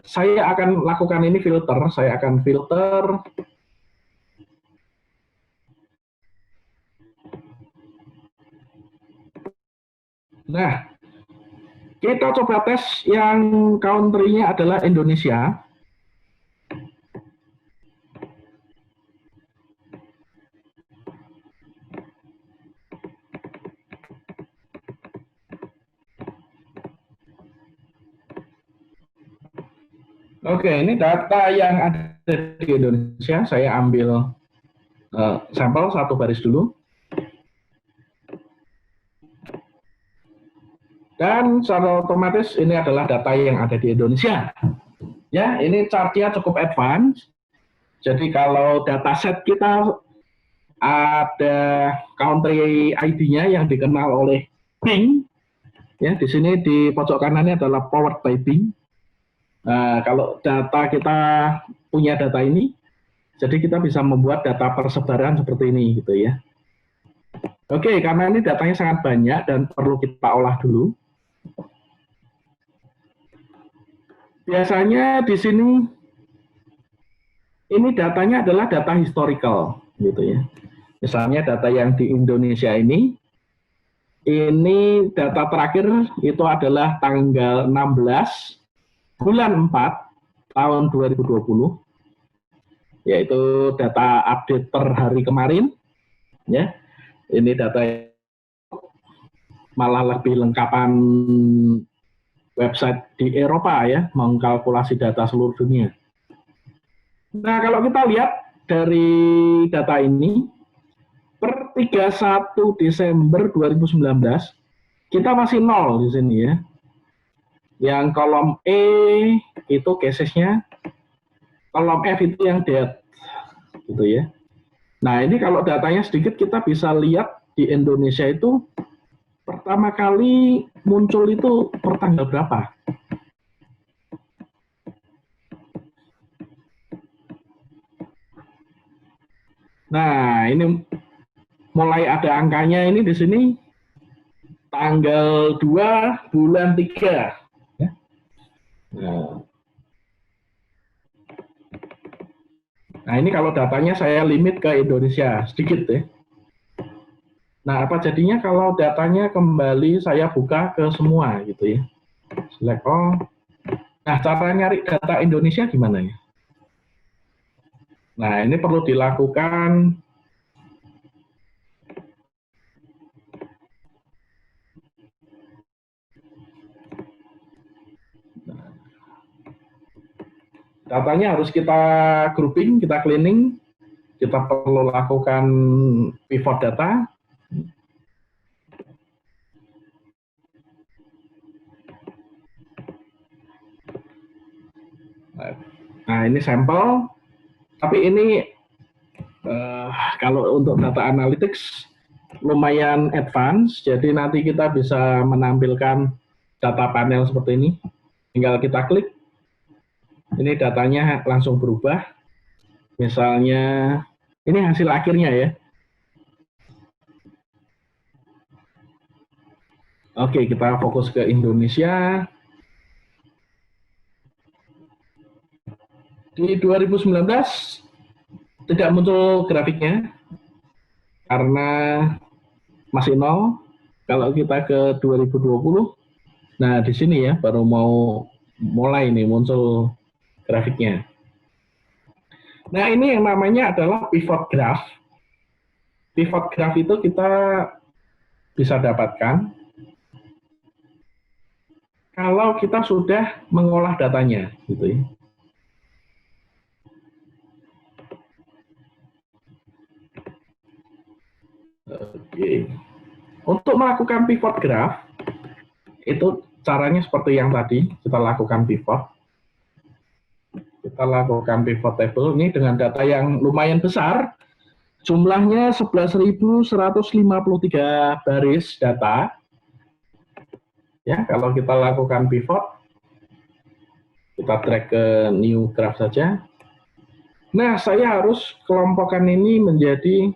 Saya akan lakukan ini filter. Saya akan filter. Nah, kita coba tes yang country-nya adalah Indonesia. Oke, ini data yang ada di Indonesia. Saya ambil sampel satu baris dulu. Dan secara otomatis ini adalah data yang ada di Indonesia. Ya, ini chartnya cukup advance. Jadi kalau dataset kita ada country ID-nya yang dikenal oleh Bing. Ya, di sini di pojok kanannya adalah powered by Bing. Nah, kalau data kita punya data ini, jadi kita bisa membuat data persebaran seperti ini gitu ya. Oke, karena ini datanya sangat banyak dan perlu kita olah dulu. Biasanya di sini ini datanya adalah data historical, gitu ya. Misalnya data yang di Indonesia ini data terakhir itu adalah tanggal 16 bulan 4 tahun 2020, yaitu data update per hari kemarin, ya. Ini data malah lebih lengkapan website di Eropa ya, mengkalkulasi data seluruh dunia. Nah, kalau kita lihat dari data ini, per 31 Desember 2019, kita masih nol di sini ya. Yang kolom E itu casesnya, kolom F itu yang dead, gitu ya. Nah, ini kalau datanya sedikit kita bisa lihat di Indonesia itu pertama kali muncul itu per tanggal berapa. Nah, ini mulai ada angkanya ini di sini tanggal 2 bulan 3. Ya. Nah, ini kalau datanya saya limit ke Indonesia, sedikit ya. Nah, apa jadinya kalau datanya kembali saya buka ke semua gitu ya. Select all. Nah, cara nyari data Indonesia gimana ya? Nah, ini perlu dilakukan datanya harus kita grouping, kita cleaning, kita perlu lakukan pivot data. Nah, ini sampel, tapi ini kalau untuk data analytics lumayan advance, jadi nanti kita bisa menampilkan data panel seperti ini. Tinggal kita klik, ini datanya langsung berubah. Misalnya, ini hasil akhirnya ya. Oke, kita fokus ke Indonesia. Di 2019 tidak muncul grafiknya karena masih nol. Kalau kita ke 2020, nah di sini ya baru mau mulai nih muncul grafiknya. Nah, ini yang namanya adalah pivot graph. Pivot graph itu kita bisa dapatkan kalau kita sudah mengolah datanya, gitu ya. Oke. Untuk melakukan pivot graph, itu caranya seperti yang tadi, kita lakukan pivot. Kita lakukan pivot table ini dengan data yang lumayan besar, jumlahnya 11.153 baris data. Ya, kalau kita lakukan pivot, kita drag ke new graph saja. Nah, saya harus kelompokkan ini menjadi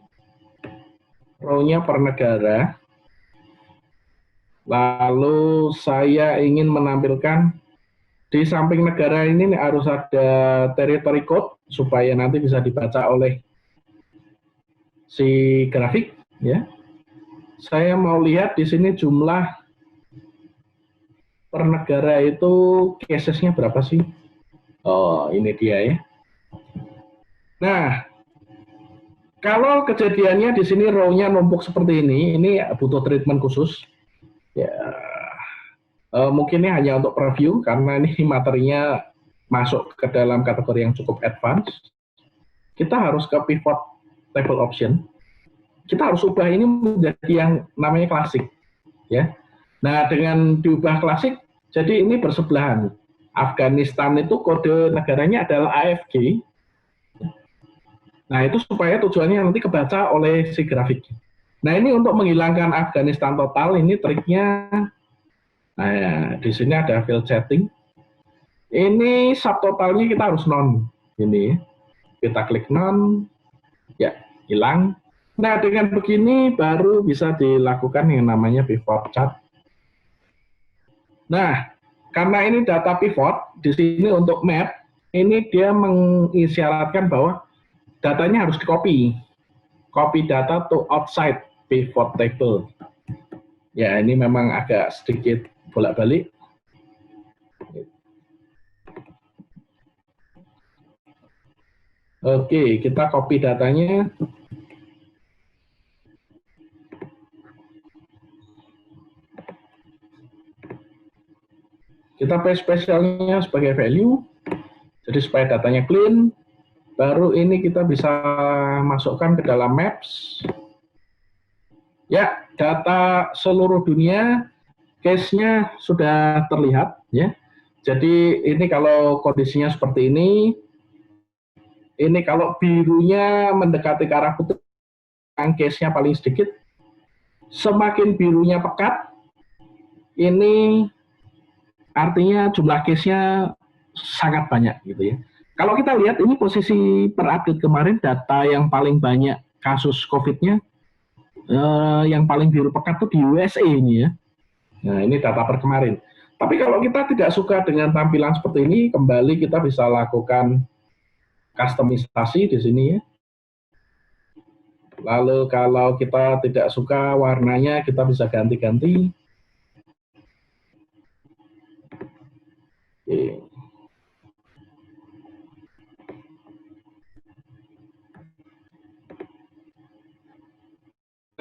row-nya per negara. Lalu saya ingin menampilkan di samping negara ini harus ada territory code supaya nanti bisa dibaca oleh si grafik ya. Saya mau lihat di sini jumlah per negara itu casesnya berapa sih? Oh, ini dia ya. Nah, kalau kejadiannya di sini row-nya numpuk seperti ini butuh treatment khusus. Ya, mungkin ini hanya untuk preview karena ini materinya masuk ke dalam kategori yang cukup advance. Kita harus ke pivot table option. Kita harus ubah ini menjadi yang namanya klasik, ya. Nah, dengan diubah klasik, jadi ini bersebelahan. Afghanistan itu kode negaranya adalah AFG. Nah, itu supaya tujuannya nanti kebaca oleh si grafik. Nah, ini untuk menghilangkan Afghanistan total, ini triknya. Nah, ya, di sini ada field setting. Ini subtotalnya kita harus non. Ini, kita klik non, ya, hilang. Nah, dengan begini baru bisa dilakukan yang namanya pivot chart. Nah, karena ini data pivot, di sini untuk map, ini dia mengisyaratkan bahwa datanya harus di-copy. Copy data to outside pivot table. Ya, ini memang agak sedikit bolak-balik. Oke, kita copy datanya. Kita paste spesialnya sebagai value. Jadi supaya datanya clean. Baru ini kita bisa masukkan ke dalam maps. Ya, data seluruh dunia, case-nya sudah terlihat. Ya. Jadi ini kalau kondisinya seperti ini kalau birunya mendekati ke arah putih, case-nya paling sedikit. Semakin birunya pekat, ini artinya jumlah case-nya sangat banyak gitu ya. Kalau kita lihat ini posisi per update kemarin, data yang paling banyak kasus COVID-nya, yang paling biru pekat tuh di USA ini ya. Nah ini data per kemarin. Tapi kalau kita tidak suka dengan tampilan seperti ini, kembali kita bisa lakukan customisasi di sini ya. Lalu kalau kita tidak suka warnanya, kita bisa ganti-ganti. Oke.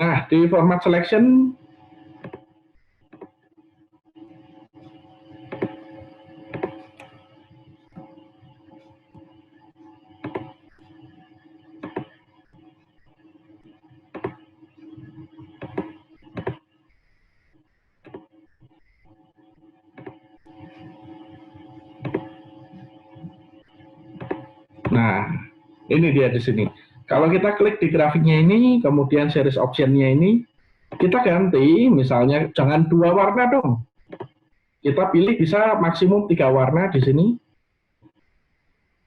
Nah, di format selection, nah ini dia di sini. Kalau kita klik di grafiknya ini, kemudian series optionnya ini, kita ganti, misalnya jangan 2 warna dong. Kita pilih bisa maksimum 3 warna di sini.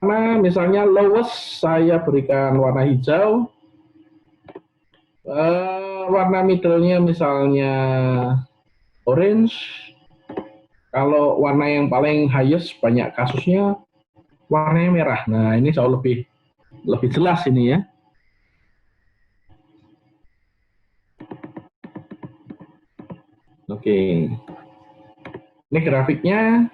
Nah, misalnya lowest saya berikan warna hijau, warna middle-nya misalnya orange. Kalau warna yang paling highest banyak kasusnya warnanya merah. Nah, ini jauh lebih jelas ini ya. Oke. Ini grafiknya.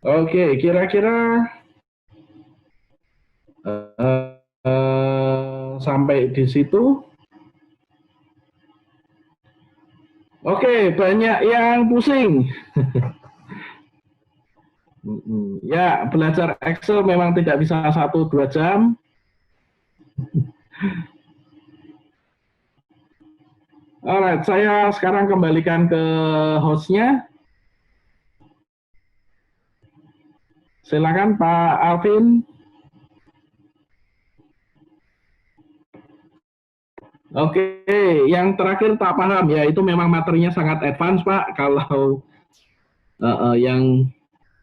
Oke, kira-kira sampai di situ. Oke, banyak yang pusing. Ya, belajar Excel memang tidak bisa 1-2 jam. Alright, saya sekarang kembalikan ke hostnya. Silakan Pak Alvin. Oke, yang terakhir tak paham ya, itu memang materinya sangat advance Pak. Kalau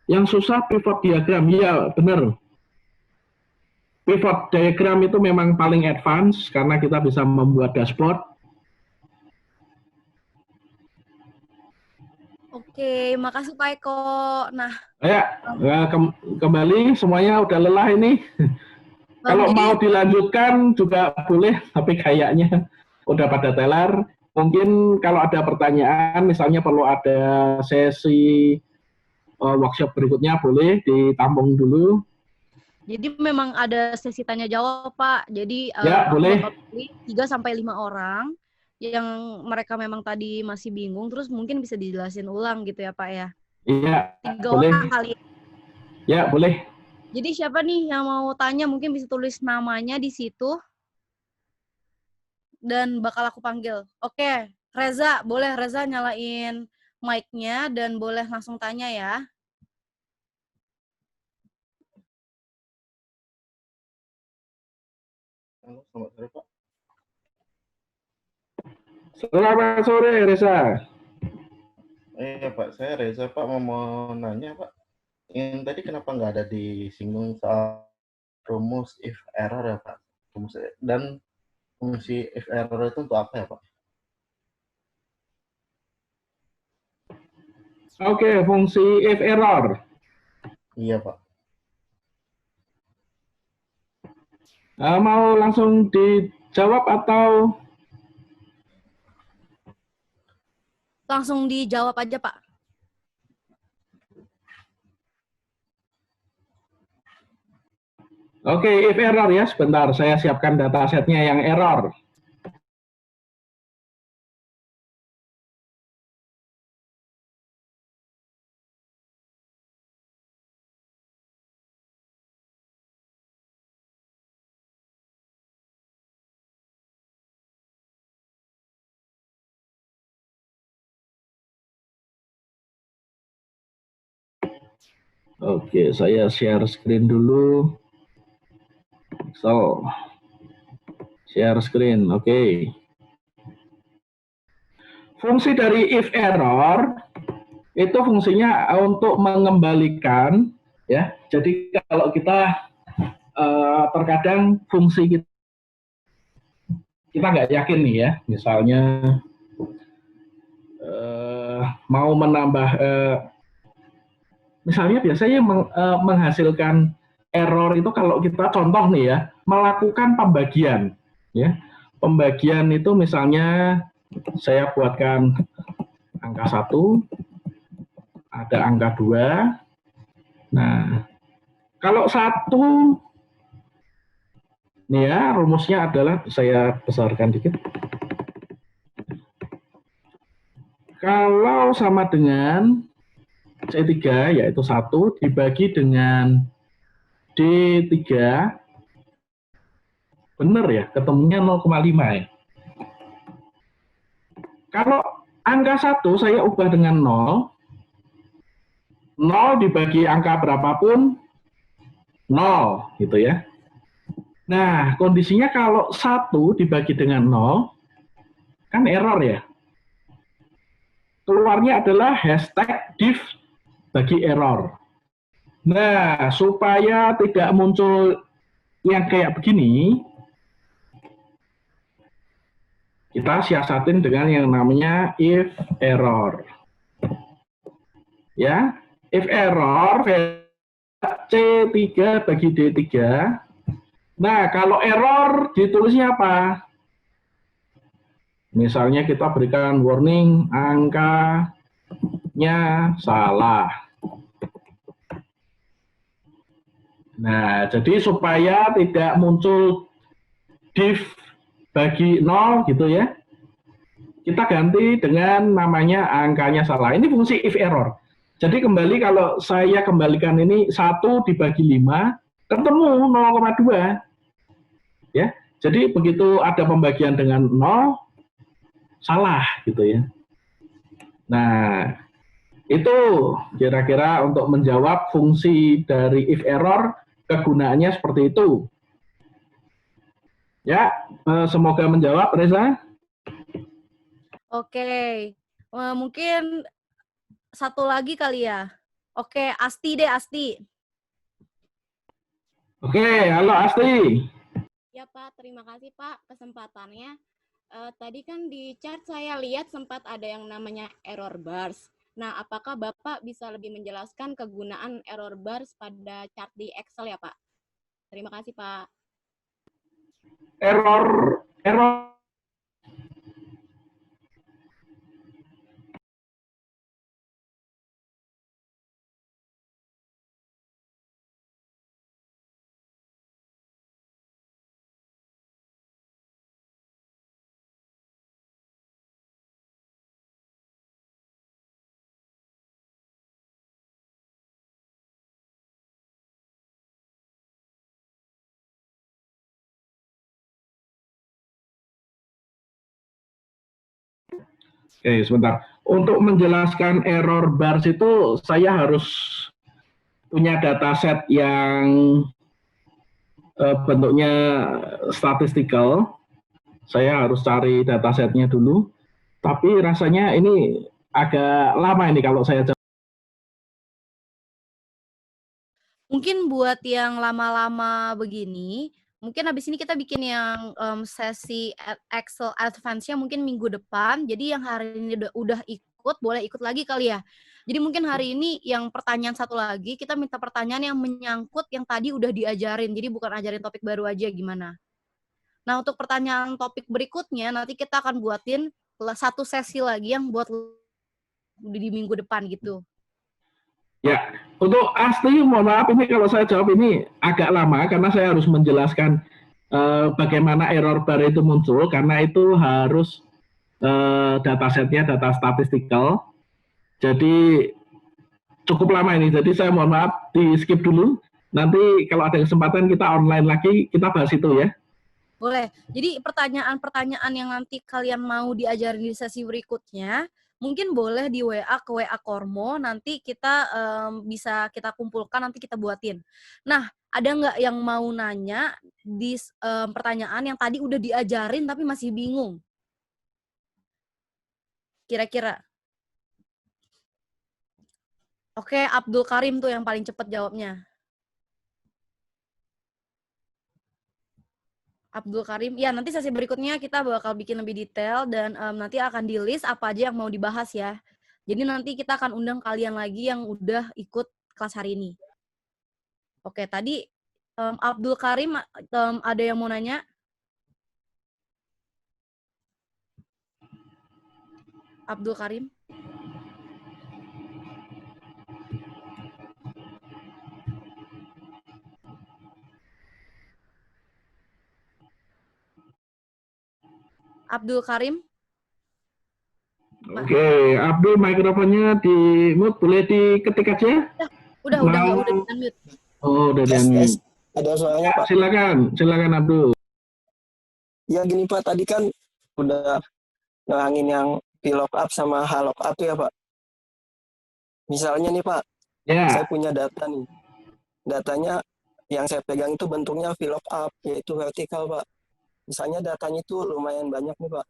yang susah pivot diagram, ya benar. Pivot diagram itu memang paling advance karena kita bisa membuat dashboard. Oke, makasih Pak Eko. Nah, Ya, kembali semuanya udah lelah ini. Kalau jadi, mau dilanjutkan juga boleh, tapi kayaknya udah pada teler. Mungkin kalau ada pertanyaan, misalnya perlu ada sesi workshop berikutnya, boleh ditampung dulu. jadi memang ada sesi tanya jawab Pak. Jadi Ya, aku boleh. bakal pilih 3-5 orang yang mereka memang tadi masih bingung, terus mungkin bisa dijelasin ulang gitu ya Pak ya. Iya, 3 boleh. orang kali. Ya, boleh. Jadi siapa nih yang mau tanya mungkin bisa tulis namanya di situ dan bakal aku panggil. Oke, Reza, boleh Reza nyalain mic-nya dan boleh langsung tanya ya. Halo, selamat sore Pak. Selamat sore, Reza. Pak, saya Reza Pak, mau nanya Pak, yang tadi kenapa nggak ada disinggung soal rumus if error ya Pak? Dan fungsi if error itu untuk apa ya Pak? Oke, fungsi if error. Iya Pak. Mau langsung dijawab atau Langsung dijawab aja, Pak. Oke, if error ya, sebentar saya siapkan datasetnya yang error. Oke, saya share screen dulu. So, share screen, oke. Fungsi dari if error itu fungsinya untuk mengembalikan, ya. Jadi kalau kita terkadang fungsi kita nggak yakin nih ya, misalnya mau menambah, misalnya biasanya menghasilkan error itu kalau kita contoh nih ya, melakukan pembagian, ya. Pembagian itu misalnya saya buatkan angka 1, ada angka 2. Nah, kalau 1, nih ya, rumusnya adalah, saya besarkan dikit. Kalau sama dengan C3, yaitu 1, dibagi dengan D3, benar ya, ketemunya 0,5 ya. Kalau angka 1 saya ubah dengan 0, 0 dibagi angka berapapun, 0, gitu ya. Nah, kondisinya kalau 1 dibagi dengan 0, kan error ya. Keluarnya adalah hashtag diff bagi error. Nah, supaya tidak muncul yang kayak begini, kita siasatin dengan yang namanya if error. Ya, if error C3 bagi D3. Nah, kalau error ditulisnya apa? Misalnya kita berikan warning angkanya salah. Nah, jadi supaya tidak muncul diff bagi 0 gitu ya, kita ganti dengan namanya angkanya salah. Ini fungsi if error. Jadi kembali kalau saya kembalikan ini 1 dibagi 5, ketemu 0,2. Ya. Jadi begitu ada pembagian dengan 0, salah gitu ya. Nah, itu kira-kira untuk menjawab fungsi dari if error, kegunaannya seperti itu. Ya, semoga menjawab, Reza. Oke, mungkin satu lagi kali ya. Oke, Asti deh, Asti. Oke, halo Asti. Ya Pak, terima kasih Pak kesempatannya. Tadi kan di chart saya lihat sempat ada yang namanya error bars. Nah, apakah Bapak bisa lebih menjelaskan kegunaan error bars pada chart di Excel ya Pak? Terima kasih Pak. Error. Oke, sebentar. Untuk menjelaskan error bars itu saya harus punya dataset yang bentuknya statistikal. Saya harus cari datasetnya dulu. Tapi rasanya ini agak lama ini kalau saya jawab. Mungkin buat yang lama-lama begini, mungkin habis ini kita bikin yang sesi Excel Advance-nya mungkin minggu depan. Jadi yang hari ini udah ikut, boleh ikut lagi kali ya. Jadi mungkin hari ini yang pertanyaan satu lagi, kita minta pertanyaan yang menyangkut yang tadi udah diajarin. Jadi bukan ajarin topik baru aja gimana. Nah, untuk pertanyaan topik berikutnya, nanti kita akan buatin satu sesi lagi yang buat di minggu depan gitu. Ya, untuk Asti, mohon maaf ini kalau saya jawab ini agak lama karena saya harus menjelaskan bagaimana error bar itu muncul karena itu harus datasetnya data statistikal. Jadi cukup lama ini. Jadi saya mohon maaf di skip dulu. Nanti kalau ada kesempatan kita online lagi kita bahas itu ya. Boleh. Jadi pertanyaan-pertanyaan yang nanti kalian mau diajarin di sesi berikutnya, mungkin boleh di WA ke WA Kormo, nanti kita bisa kita kumpulkan, nanti kita buatin. Nah, ada nggak yang mau nanya di pertanyaan yang tadi udah diajarin tapi masih bingung? Kira-kira? Oke, Abdul Karim tuh yang paling cepat jawabnya. Abdul Karim, ya nanti sesi berikutnya kita bakal bikin lebih detail dan nanti akan di list apa aja yang mau dibahas ya. Jadi nanti kita akan undang kalian lagi yang udah ikut kelas hari ini. Oke, tadi Abdul Karim ada yang mau nanya? Abdul Karim? Abdul Karim? Oke, Abdul mikrofonnya di mute, boleh diketik aja? Udah di-unmute. Oh, udah Tes. Ada suaranya, Pak. Silakan Abdul. Ya gini, Pak, tadi kan udah nerangin yang VLOOKUP sama HLOOKUP ya, Pak. Misalnya nih, Pak, saya punya data nih. Datanya yang saya pegang itu bentuknya VLOOKUP, yaitu vertikal, Pak. Misalnya datanya itu lumayan banyak nih, Pak.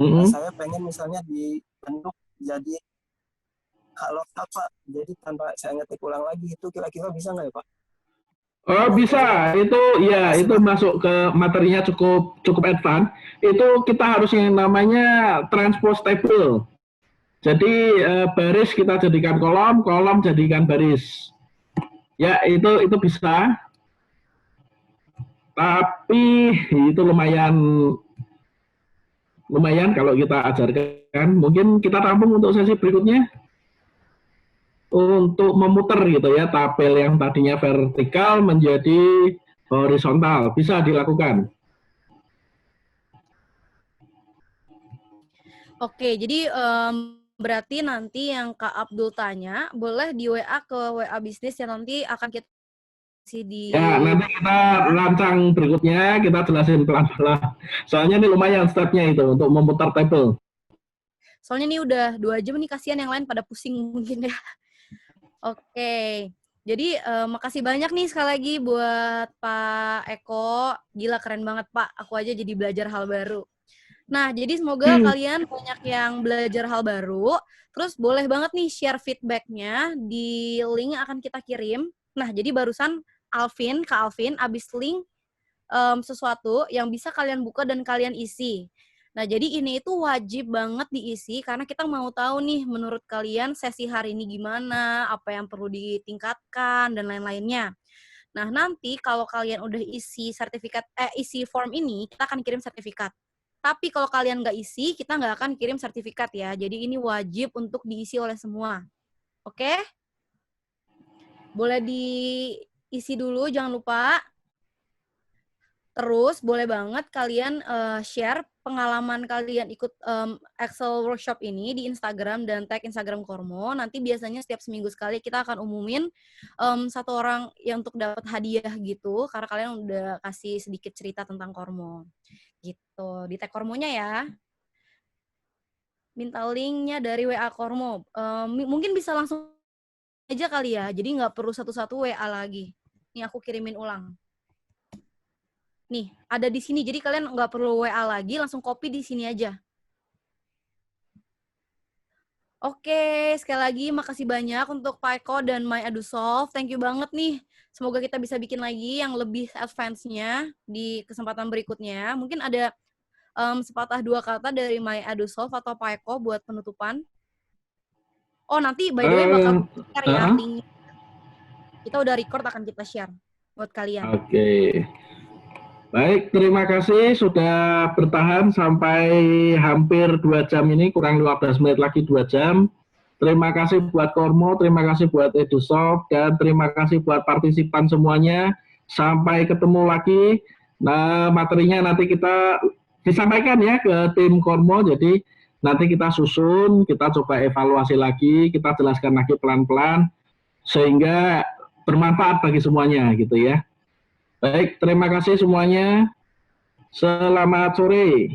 Nah, saya pengen misalnya dibentuk jadi HLOOKUP, Pak. Jadi tanpa saya ngetik ulang lagi, itu kira-kira bisa nggak ya, Pak? Oh, bisa, itu ya itu masuk ke materinya cukup advance. Itu kita harus yang namanya transpose table. Jadi baris kita jadikan kolom, kolom jadikan baris. Ya itu bisa. Tapi itu lumayan kalau kita ajarkan. Mungkin kita tampung untuk sesi berikutnya untuk memutar gitu ya tabel yang tadinya vertikal menjadi horizontal, bisa dilakukan. Oke, jadi berarti nanti yang Kak Abdul tanya boleh di WA ke WA bisnis yang nanti akan kita di. Ya, nanti kita rancang berikutnya, kita jelasin pelan-pelan. Soalnya ini lumayan stepnya itu untuk memutar tabel. Soalnya ini udah 2 jam nih, kasihan yang lain pada pusing mungkin ya. Oke, jadi makasih banyak nih sekali lagi buat Pak Eko. Gila keren banget Pak, aku aja jadi belajar hal baru. Nah, jadi semoga kalian banyak yang belajar hal baru. Terus boleh banget nih share feedback-nya di link yang akan kita kirim. Nah, jadi barusan Kak Alvin, abis link sesuatu yang bisa kalian buka dan kalian isi. Nah, jadi ini itu wajib banget diisi karena kita mau tahu nih menurut kalian sesi hari ini gimana, apa yang perlu ditingkatkan, dan lain-lainnya. Nah, nanti kalau kalian udah isi isi form ini, kita akan kirim sertifikat. Tapi kalau kalian nggak isi, kita nggak akan kirim sertifikat ya. Jadi ini wajib untuk diisi oleh semua. Oke? Boleh diisi dulu, jangan lupa. Terus boleh banget kalian share pengalaman kalian ikut Excel workshop ini di Instagram dan tag Instagram Kormo. Nanti biasanya setiap seminggu sekali kita akan umumin satu orang yang untuk dapat hadiah gitu, karena kalian udah kasih sedikit cerita tentang Kormo. Gitu. Di tag Kormonya ya. Minta linknya dari WA Kormo. Mungkin bisa langsung aja kali ya, jadi nggak perlu satu-satu WA lagi. Nih aku kirimin ulang. Nih, ada di sini. Jadi kalian nggak perlu WA lagi, langsung copy di sini aja. Oke, sekali lagi makasih banyak untuk Pak Eko dan My EduSolve. Thank you banget nih. Semoga kita bisa bikin lagi yang lebih advance-nya di kesempatan berikutnya. Mungkin ada sepatah dua kata dari My EduSolve atau Pak Eko buat penutupan. Oh, nanti by the way bakal share ya link. Kita udah record, akan kita share buat kalian. Oke. Baik, terima kasih sudah bertahan sampai hampir 2 jam ini, kurang 15 menit lagi 2 jam. Terima kasih buat Kormo, terima kasih buat EduSolve, dan terima kasih buat partisipan semuanya. Sampai ketemu lagi. Nah, materinya nanti kita disampaikan ya ke tim Kormo, jadi nanti kita susun, kita coba evaluasi lagi, kita jelaskan lagi pelan-pelan, sehingga bermanfaat bagi semuanya gitu ya. Baik, terima kasih semuanya. Selamat sore.